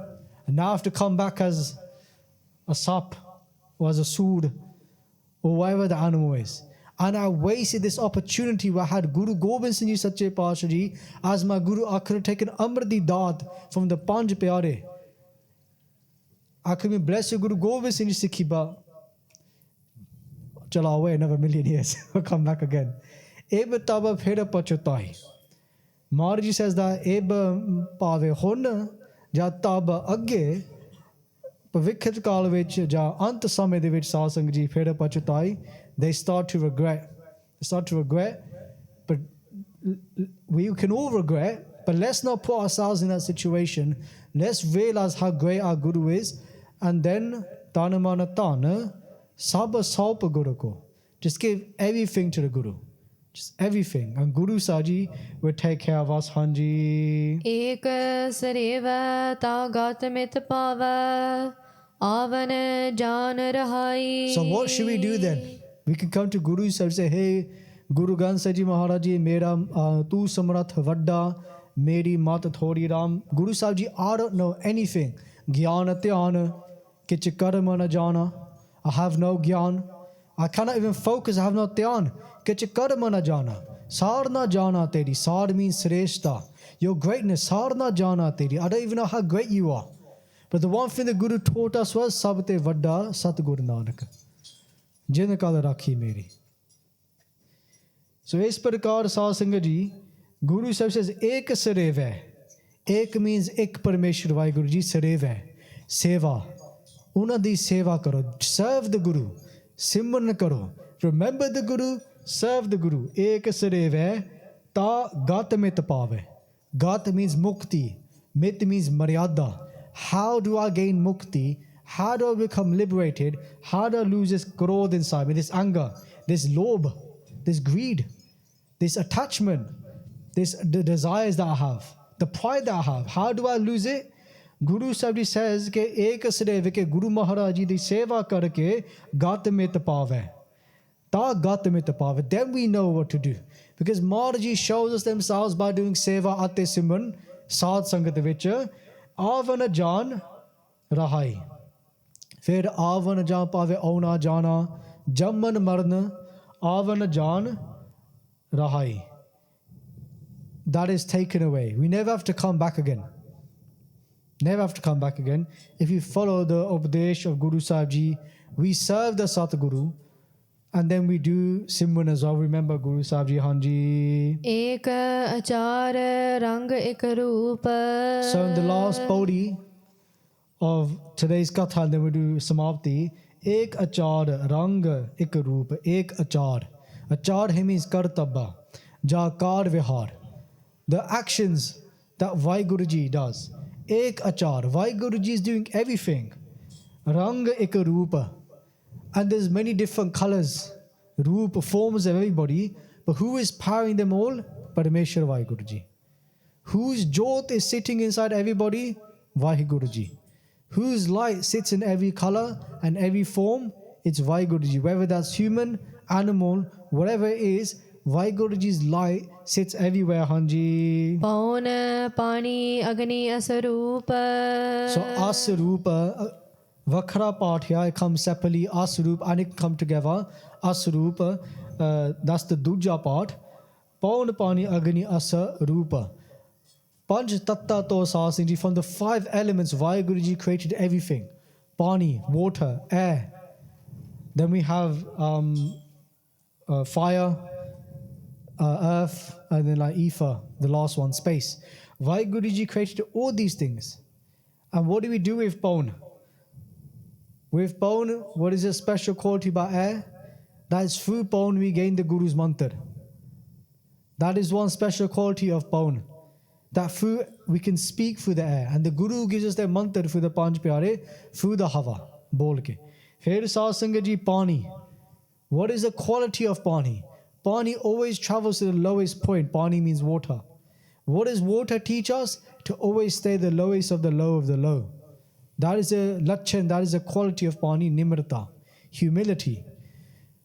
And now I have to come back as a sap or as a sood or whatever the animal is. And I wasted this opportunity where I had Guru Gobind Singh Ji Sache Paatshah Ji as my Guru. I could have taken Amr di Daat from the Panj Pyare. I could be blessed with Guru Gobind Singh Ji Sikhi, but chala away another million years. I'll come back again. Eb taba phera pachotai. Maharaj says that eb pave hun ja taba agge pavikhat kal vich ja ant samay de vich satsang ji phera pachotai. They start to regret. But we can all regret, but let's not put ourselves in that situation. Let's realize how great our Guru is, and then tanamana tana sab saupa Guru ko. Just give everything to the Guru. Just everything. And Guru Saji will take care of us, Hanji. Ek sareva ta gatamit pava avan jan rahai. So what should we do then? We can come to Guru and say, hey, Guru Granth Ji Maharaj Ji, Mera tu samrath vadda, Meri mat thori ram. Guru Sahib Ji, I don't know anything. Gyan atyan, kich karma na jana. I have no gyan. I cannot even focus, I have no dhyan. Kich karma na jana. Sar na jana teri. Sar means sreshta. Your greatness, sar na jana teri. I don't even know how great you are. But the one thing the Guru taught us was, sabte vadda Sat Guru Nanak. Jin kal rakhi meri. So is prakar satsang ji, Guru Sahib says, ek sarev hai. Ek means ek Parmeshwar WhyGuru Ji sarev hai. Seva. Una di seva karo. Serve the Guru. Simran karo. Remember the Guru, serve the Guru. Ek sarev hai. Ta gat mit pave. Gat means mukti. Mit means maryada. How do I gain mukti? How do I become liberated? How do I lose this krodh inside me, this anger, this lobh, this greed, this attachment, the desires that I have, the pride that I have? How do I lose it? Guru Sahib Ji says, ke ek sarev ke Guru Maharaj Ji di seva karke gat mit pave. Ta gat mit pave. Then we know what to do. Because Maharaj Ji shows us themselves by doing seva ate simran, sad sangat vicha, avana jan rahai. फिर आवन जान पावे औना जाना जमन मरण आवन जान rahai. That is taken away. We never have to come back again. Never have to come back again. If you follow the Upadesh of Guru Sahib Ji, we serve the Satguru, and then we do Simran as well. Remember Guru Sahib Ji, Hanji. Ek achar rang ek roop. So in the last pauri of today's Katha, and then we do Samapti. Ek achar rang ek roop. Ek achar. Achar he means kartabba. Jakar vihar. The actions that WhyGuru Ji does. Ek achar. WhyGuru Ji is doing everything. Rang ek roop. And there's many different colors. roop, forms of everybody. But who is powering them all? Parameshwar WhyGuru Ji. Whose jyot is sitting inside everybody? WhyGuru Ji. Whose light sits in every color and every form? It's WhyGuru Ji. Whether that's human, animal, whatever it is, WhyGuru Ji's light sits everywhere, Hanji. ਪੌਣ ਪਾਣੀ ਅਗਨੀ ਅਸਰੂਪ So Asrupa, Vakhra part here, it comes separately, Asrup, and it come together. Asrupa, that's the Duja part. Paun Pani Agni Asarupa. Panch Tatta To Sasinji, from the 5 elements, WhyGuru Ji created everything. Pani, water, air. Then we have fire, earth, and then like ether, the last one, space. WhyGuru Ji created all these things. And what do we do with bone? With bone, what is a special quality about air? That is through bone we gain the Guru's mantra. That is one special quality of bone. That through we can speak through the air. And the Guru gives us their mantra through the Panch Pyare, through the Hava. Bol ke. Here Sat Sangat Ji, Pani. What is the quality of Pani? Pani always travels to the lowest point. Pani means water. What does water teach us? To always stay the lowest of the low of the low. That is a lachan, that is a quality of Pani, Nimrata, humility.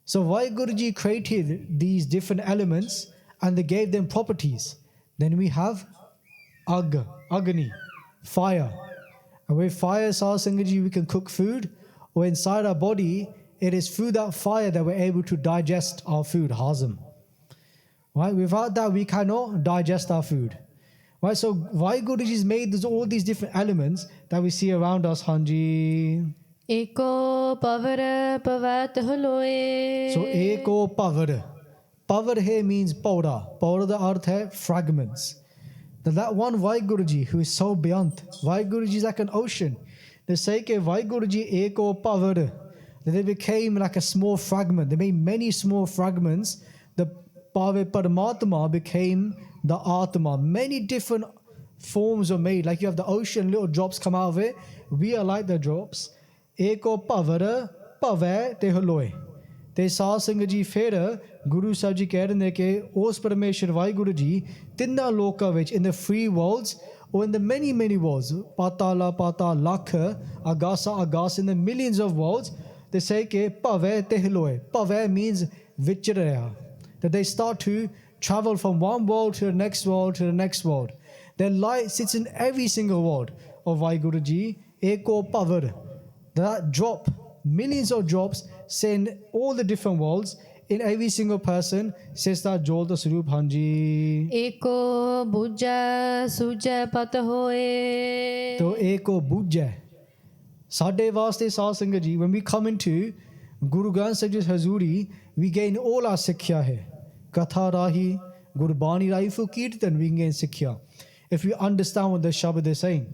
So WhyGuru Ji created these different elements and they gave them properties. Then we have Agni, fire. And with fire, Sat Sangat Ji, we can cook food, or inside our body, it is through that fire that we're able to digest our food, hazam. Right? Without that, we cannot digest our food. Right? So WhyGuru Ji's made all these different elements that we see around us, Hanji. ਏਕੋ ਪਵਰ ਪਵਤ ਹਲੋਏ So Eko Pavar. Pavar here means Paura. Paura the earth hai fragments. That one WhyGuru Ji who is so beyond. WhyGuru Ji is like an ocean. They say that WhyGuru Ji Eko Pavar. That they became like a small fragment. They made many small fragments. The Pave Paramatma became the Atma. Many different forms are made. Like you have the ocean, little drops come out of it. We are like the drops. Eko Pavara Pave Te Holoe. Te Sat Sangat Ji Fera, Guru Sahib Ji ਕਹਿ ਰਹੇ ਕਿ ਉਸ ਪਰਮੇਸ਼ਰ ਵਾਹਿਗੁਰੂ ਜੀ ਤਿੰਨਾਂ ਲੋਕਾਂ ਵਿੱਚ, in the 3 worlds or in the many worlds, Patala, Pata, Lakha, Agasa, Agas, in the millions of worlds, they say ਕਿ Pave Te Holoe. Pave means vichara. That they start to travel from one world to the next world to the next world. Their light sits in every single world of WhyGuru Ji. Eko Pavar. That drop, millions of drops, say in all the different worlds, in every single person, says that Jol the Sarup Hanji. ਏਕੋ ਬੁੱਝੈ ਸੂਝੈ ਪਤ ਹੋਏ So Eko Bujja. Sade Vaste Sat Sangat Ji, when we come into Guru Granth Sahib Ji's Hazuri, we gain all our Sikhya here. Katha Rahi, Gurbani Rahi, for Kirtan, we gain Sikhya. If we understand what the Shabad is saying.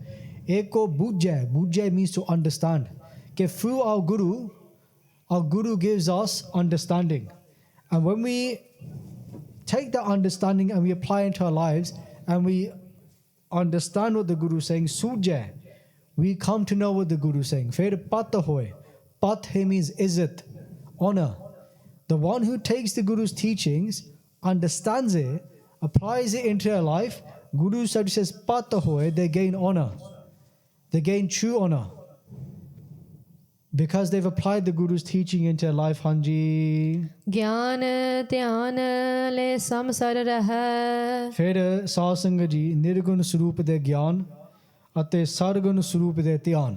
Eko Bujja. Bujja means to understand. Okay, through our Guru gives us understanding. And when we take that understanding and we apply it into our lives, and we understand what the Guru is saying, Sujja, we come to know what the Guru is saying. Fir Pat hoy. Pat he means izzat, honor. The one who takes the Guru's teachings, understands it, applies it into their life, Guru Sahib says, Pat hoy, they gain honor. They gain true honor. Because they've applied the Guru's teaching into their life, Hanji. ਗਿਆਨ ਧਿਆਨ ਲੈ ਸਮਸਰ ਰਹਿ ਫਿਰ ਸਾਧ ਸੰਗਤ ਜੀ ਨਿਰਗੁਣ ਸਰੂਪ ਦੇ ਗਿਆਨ ਅਤੇ ਸਰਗੁਣ ਸਰੂਪ ਦੇ ਧਿਆਨ.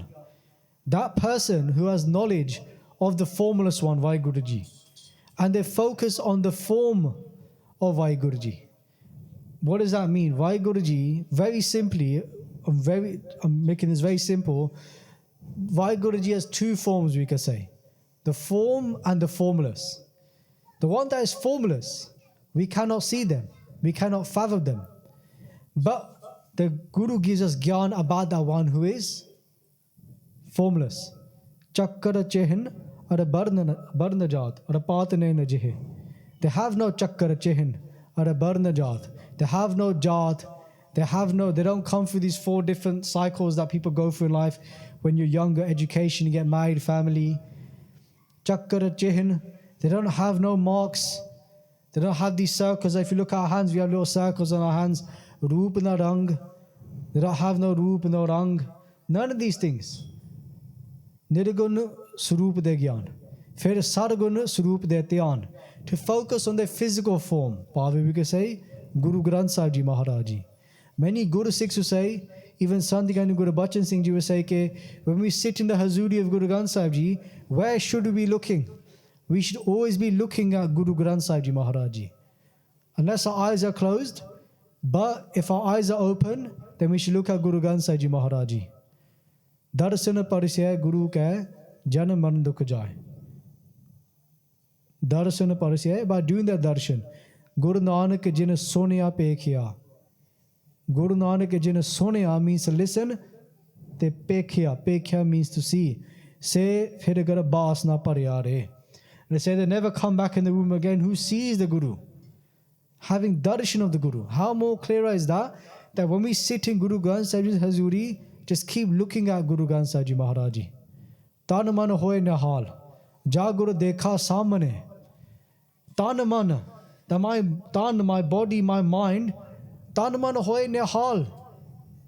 That person who has knowledge of the formless one, WhyGuru Ji, and they focus on the form of WhyGuru Ji. What does that mean? WhyGuru Ji, very simply, I'm making this very simple. WhyGuru Ji has 2 forms, we can say. The form and the formless. The one that is formless, we cannot see them. We cannot fathom them. But the Guru gives us gyan about that one who is formless. Chakkara chehin ara barna jat ara patane na jihe. They have no chakkara chehin ara barna jat. They have no jat. They don't come through these 4 different cycles that people go through in life. When you're younger, education, you get married, family. Chakkara chehin, They don't have no marks. They don't have these circles. If you look at our hands, we have little circles on our hands. Roop na rang. They don't have no roop, no rang. None of these things. Nirgun Surup de Gyan. Fir Sargun Surup de Dhyan. To focus on their physical form. Bhavi we can say, Guru Granth Sahib Ji Maharaj Ji. Many Guru Sikhs who say, even Sandhikani Guru Bachan Singh Ji will say, ke, when we sit in the Hazuri of Guru Granth Sahib Ji, where should we be looking? We should always be looking at Guru Granth Sahib Ji Maharaj Ji. Unless our eyes are closed, but if our eyes are open, then we should look at Guru Granth Sahib Ji Maharaj Ji. Darshan parisya Guru ke janam maran dukh jaye. Darshan parisya, by doing that darshan, Guru Nanak jin sonya pekhiya. Guru Nanak jin sonya means to listen, te pekhiya means to see. Say, phir agar baas na paryare. They say they never come back in the room again. Who sees the Guru? Having darshan of the Guru. How more clearer is that? That when we sit in Guru Granth Sahib Ji's Hazuri, just keep looking at Guru Granth Sahib Ji Maharaj Ji. Tan man hoye nihal. Ja Guru dekha samne. Tan man, my body, my mind. Tan man hoye nihal.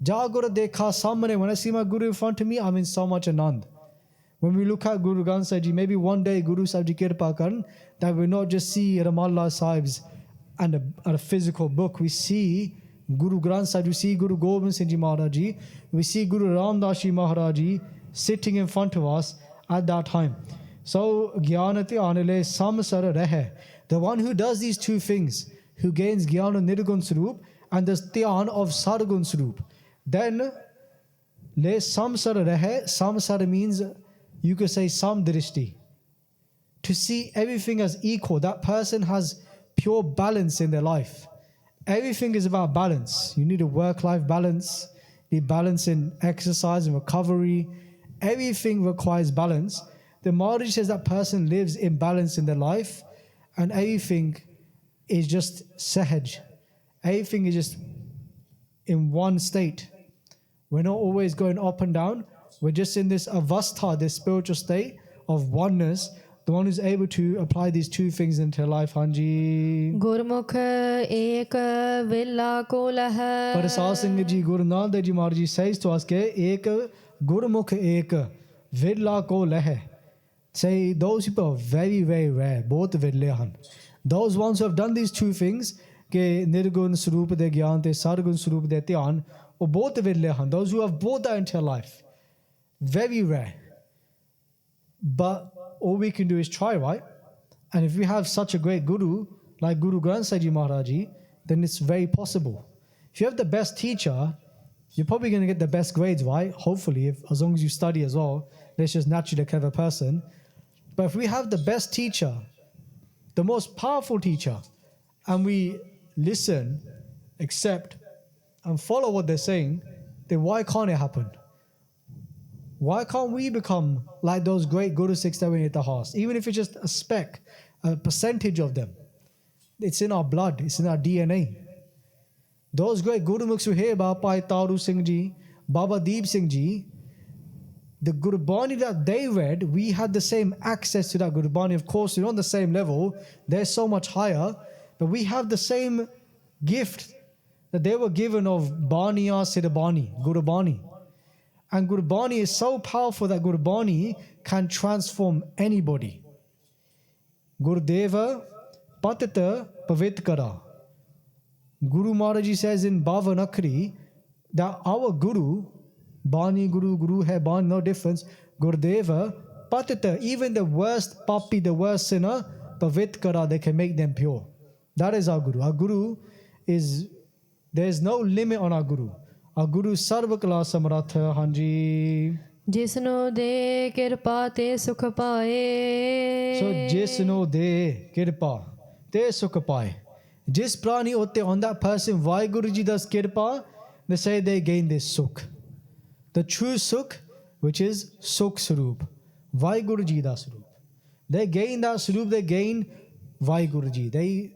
Ja Guru dekha samne. When I see my Guru in front of me, I'm in so much anand. When we look at Guru Granth Sahib Ji, maybe one day Guru Sahib Ji Kirpa Karan, that we not just see Ramallah Sahib's and a physical book. We see Guru Granth Sahib, we see Guru Gobind Singh Ji Maharaj Ji, we see Guru Ramdas Ji Maharaj Ji sitting in front of us at that time. So, Gyanati Anile Samsara Rehe. The one who does these two things, who gains Gyana Nirgun Swarup and the Dhyan of Sargun Swarup, then Le Samsara Rehe. Samsara means, you could say, samdrishti. To see everything as equal. That person has pure balance in their life. Everything is about balance. You need a work-life balance. You need balance in exercise and recovery. Everything requires balance. The Maharaj says that person lives in balance in their life, and everything is just sahaj. Everything is just in one state. We're not always going up and down. We're just in this avastha, this spiritual state of oneness. The one who's able to apply these two things into life, Hanji. Gurmukhi ek villa ko lah. Parasar Singh Ji, Guru Nanak Dev Ji Maharaj Ji says to us, ke ek Gurmukhi ek villa ko lah. Say those people are very, very rare. Both vidlehan. Those ones who have done these two things, ke nirgun swarup de gyan te sargun swarup de dhyan, or both vidlehan. Those who have brought that into your life. Very rare. But all we can do is try, right? And if we have such a great Guru, like Guru Granth Sahib Ji Maharaj Ji, then it's very possible. If you have the best teacher, you're probably going to get the best grades, right? Hopefully, as long as you study as well. That's just naturally a clever person. But if we have the best teacher, the most powerful teacher, and we listen, accept, and follow what they're saying, then why can't it happen? Why can't we become like those great Guru Sikhs that we need to house? Even if it's just a speck, a percentage of them. It's in our blood, it's in our DNA. Those great Gurmukhs who hear about Bhai Taru Singh Ji, Baba Deep Singh Ji, the Gurbani that they read, we had the same access to that Gurbani. Of course, we're on the same level, they're so much higher, but we have the same gift that they were given of Baniya Siddhabani, Gurbani. And Gurbani is so powerful that Gurbani can transform anybody. Gurdeva Patita Pavitkara. Guru Maharaji says in Bhavanakri that our Guru, Bani Guru, Guru hai Bani, no difference. Gurdeva Patita, even the worst papi, the worst sinner, Pavitkara, they can make them pure. That is our Guru. Our Guru is, there is no limit on our Guru. A Guru Sarva Kala Samratha, Hanji. Jisno de kirpa te sukh paaye. So Jisno de kirpa te sukh paaye. Jis prani ote on that person, WhyGuru Ji does kirpa, they say they gain this sukh. The true sukh, which is sukh swarup. WhyGuru Ji da swarup. They gain that swarup, they gain WhyGuru Ji. They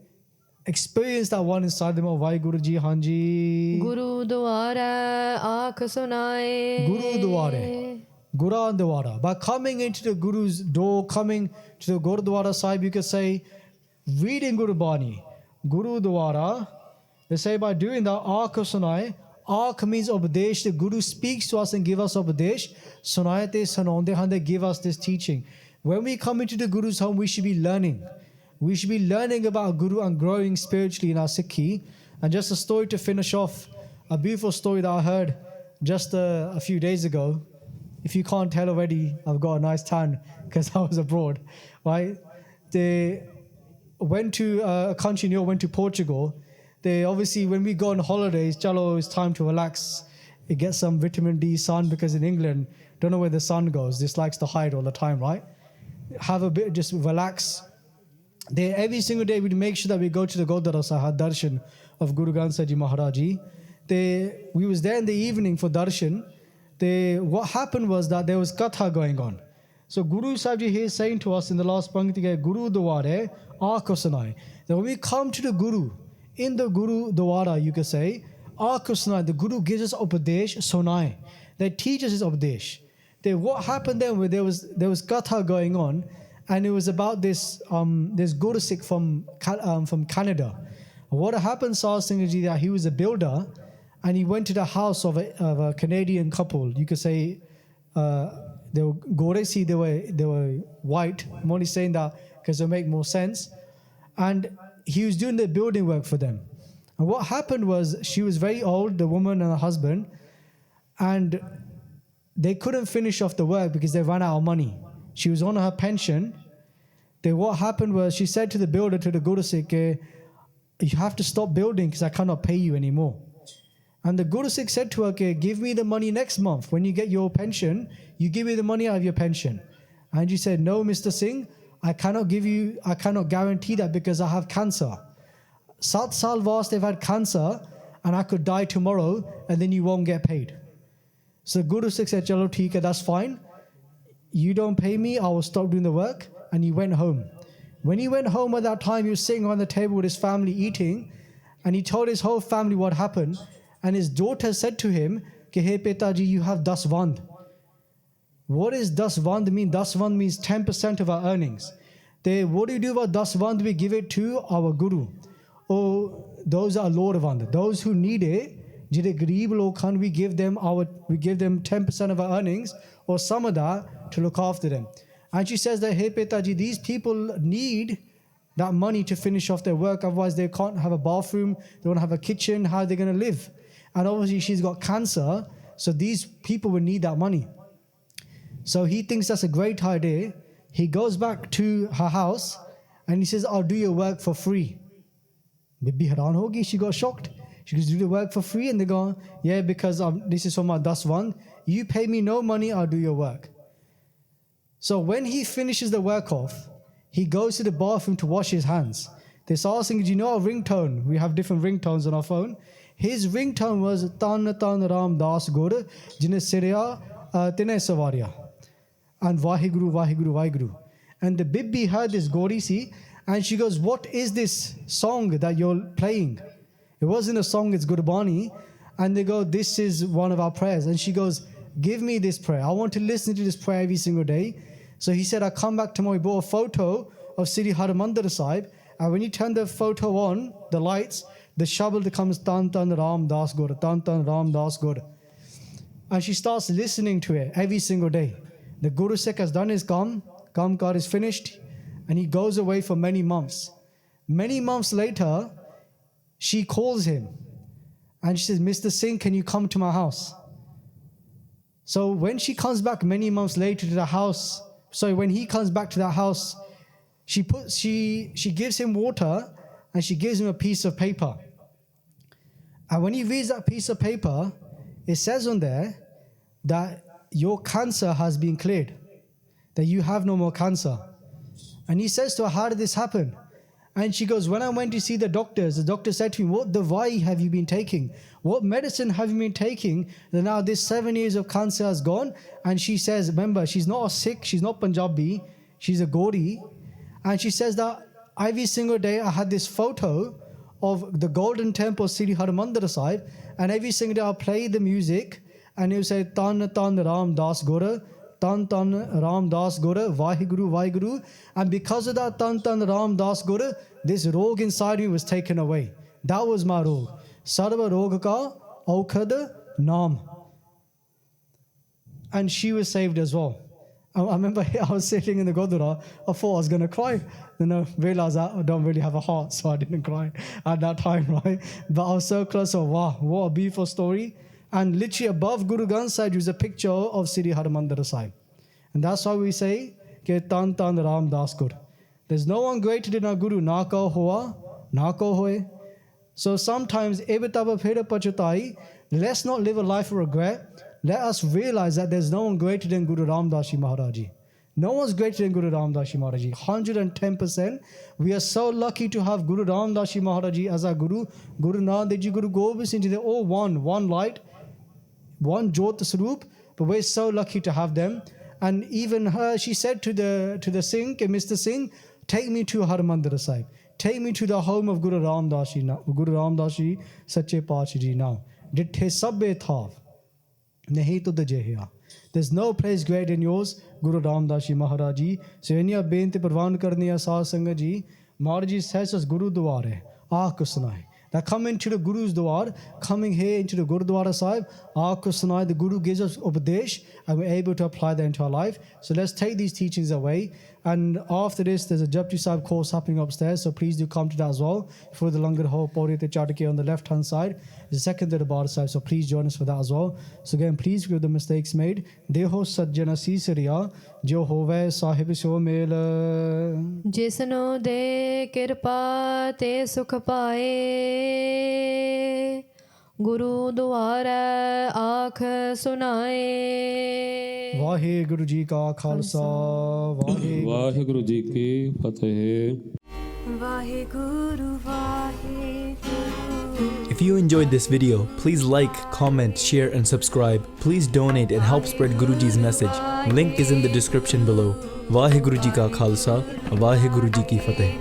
experience that one inside them of WhyGuru Ji, Hanji. Guru Dware Aakh Sunaye. Guru Dware Gurudwara. By coming into the Guru's door, coming to the Gurudwara Sahib, you could say, reading Gurbani. Gurudwara, they say by doing that, Aakh Sunai. Aakh means Upadesh. The Guru speaks to us and give us Upadesh. Sunayate Sanonde Han, they give us this teaching. When we come into the Guru's home, we should be learning. We should be learning about Guru and growing spiritually in our Sikhi. And just a story to finish off, a beautiful story that I heard just a few days ago. If you can't tell already, I've got a nice tan because I was abroad, right? They went to a country in Europe, went to Portugal. They obviously, when we go on holidays, chalo, it's time to relax. You get some vitamin D sun, because in England, don't know where the sun goes. This likes to hide all the time, right? Have a bit, just relax. They, every single day, we'd make sure that we go to the Gurdwara Sahib, darshan of Guru Granth Sahib Ji Maharaj Ji. We was there in the evening for darshan. What happened was that there was Katha going on. So Guru Sahib Ji here is saying to us in the last Pankti, Guru Dware Aakh Sunai. That when we come to the Guru, in the Guru Dwara, you can say, Aakh Sunai, the Guru gives us Upadesh Sunai. They teach us his Upadesh. What happened then, where there was Katha going on, and it was about this Guru Sikh from Canada. What happened, Sahib Singh Ji, that he was a builder, and he went to the house of a Canadian couple. You could say they were Goresi, they were white. I'm only saying that because it'll make more sense. And he was doing the building work for them. And what happened was, she was very old, the woman and her husband, and they couldn't finish off the work because they ran out of money. She was on her pension. What happened was, she said to the builder, to the Guru Sikh, you have to stop building because I cannot pay you anymore. And the Guru Sikh said to her, give me the money next month. When you get your pension, you give me the money out of your pension. And she said, no, Mr. Singh, I cannot guarantee that because I have cancer. 7 saal vast, they've had cancer, and I could die tomorrow, and then you won't get paid. So the Guru Sikh said, chalo theek hai, that's fine. You don't pay me, I will stop doing the work. And he went home. When he went home at that time, he was sitting on the table with his family eating, and he told his whole family what happened. And his daughter said to him, hey Petaji, you have dasvand. What does dasvand mean? Dasvand means 10% of our earnings. What do you do about dasvand? We give it to our Guru. Or those are Lordvand. Those who need it, jide gareeb log khan, we give them 10% of our earnings, or some of that, to look after them. And she says that, hey Petaji, these people need that money to finish off their work, otherwise they can't have a bathroom, they don't have a kitchen, how are they going to live? And obviously she's got cancer, so these people will need that money. So he thinks that's a great idea. He goes back to her house and he says, I'll do your work for free. Bibi Haran hogi, she got shocked. She goes, do the work for free? And they go, yeah, because this is for my dasvand. You pay me no money, I'll do your work. So when he finishes the work off, he goes to the bathroom to wash his hands. They start asking, do you know our ringtone? We have different ringtones on our phone. His ringtone was Tan Tan Ram Das Gur, Jine Sirya Tine Savaria. And WhyGuru, WhyGuru, WhyGuru. And the Bibi heard this Gorisi, and she goes, what is this song that you're playing? It wasn't a song, it's Gurbani. And they go, this is one of our prayers. And she goes, give me this prayer. I want to listen to this prayer every single day. So he said, I come back tomorrow. He bought a photo of Sri Harmandir Sahib. And when you turn the photo on, the lights, the shabad comes Tan Tan Ram Das Gur, Tan Tan Ram Das Gur. And she starts listening to it every single day. The Guru Sikh has done his Kamkar is finished, and he goes away for many months. Many months later, she calls him and she says, Mr. Singh, can you come to my house? So when she comes back many months later to the house, when he comes back to that house, she gives him water and she gives him a piece of paper. And when he reads that piece of paper, it says on there that your cancer has been cleared, that you have no more cancer. And he says to her, how did this happen? And she goes, when I went to see the doctor said to me, what davai have you been taking? What medicine have you been taking? And now this 7 years of cancer has gone. And she says, remember, she's not a Sikh, she's not Punjabi, she's a Gauri. And she says that every single day I had this photo of the golden temple Sri Harmandir Sahib, and every single day I'll play the music and he'll say, Tan Tan Ram Das Gur, Tan Tan Ram Das Guru, WhyGuru, WhyGuru. And because of that Tan Tan Ram Das Guru, this rog inside me was taken away. That was my rog. Sarva rog ka aukhad naam. And she was saved as well. I remember I was sitting in the Gurdwara, I thought I was going to cry. Then I realized that I don't really have a heart, so I didn't cry at that time, right? But I was so close, so wow, what a beautiful story. And literally above Guru Granth Sahib was a picture of Sri Harmandir Sahib. And that's why we say, Ke Tan Tan Ram Das Gur. There's no one greater than our Guru, na ko hoa, na ko hoye. So sometimes, let's not live a life of regret. Let us realize that there's no one greater than Guru Ramdas Ji Maharaj Ji. No one's greater than Guru Ramdas Ji Maharaj Ji. 110%. We are so lucky to have Guru Ramdas Ji Maharaj Ji as our Guru. Guru Nanak Dev Ji, Guru Gobind Singh Ji, they're all one light, one Jyot Swaroop. But we're so lucky to have them. And even her, she said to the Singh, Mr. Singh, take me to Harmandir Sahib. Take me to the home of Guru Ramdas Ji, Guru Ramdas Ji, Sache Parchar Ji now. Dithe sabbe thav. Nahi to the Jehya. There's no place greater than yours, Guru Ramdas Ji Maharaj Ji. So in your benti parvan karni asas sangha ji, Maharaj Ji says us Guru Dwar hai, aak ko sunaye. That come into the Guru's Dwar, coming here into the Gurudwara Sahib, aak ko sunaye, the Guru gives us upadesh and we're able to apply that into our life. So let's take these teachings away. And after this, there's a Japji Sahib course happening upstairs, so please do come to that as well. For the Langar Ho Pori Te Chatake on the left hand side, the second Darbar Sahib, so please join us for that as well. So again, please forgive the mistakes made. Deho Sajjana Sisariya, Jo Hove Sahib So Mela. जिसनो दे कृपा ते सुख पाए गुरु द्वारा आँख सुनाए वाहिगुरु जी का खालसा वाहिगुरु जी की फतेह Waheguru Waheguru If you enjoyed this video, please like, comment, share and subscribe. Please donate and help spread Guruji's message. Link is in the description below. WhyGuru Ji ka Khalsa, WhyGuru Ji ki Fateh.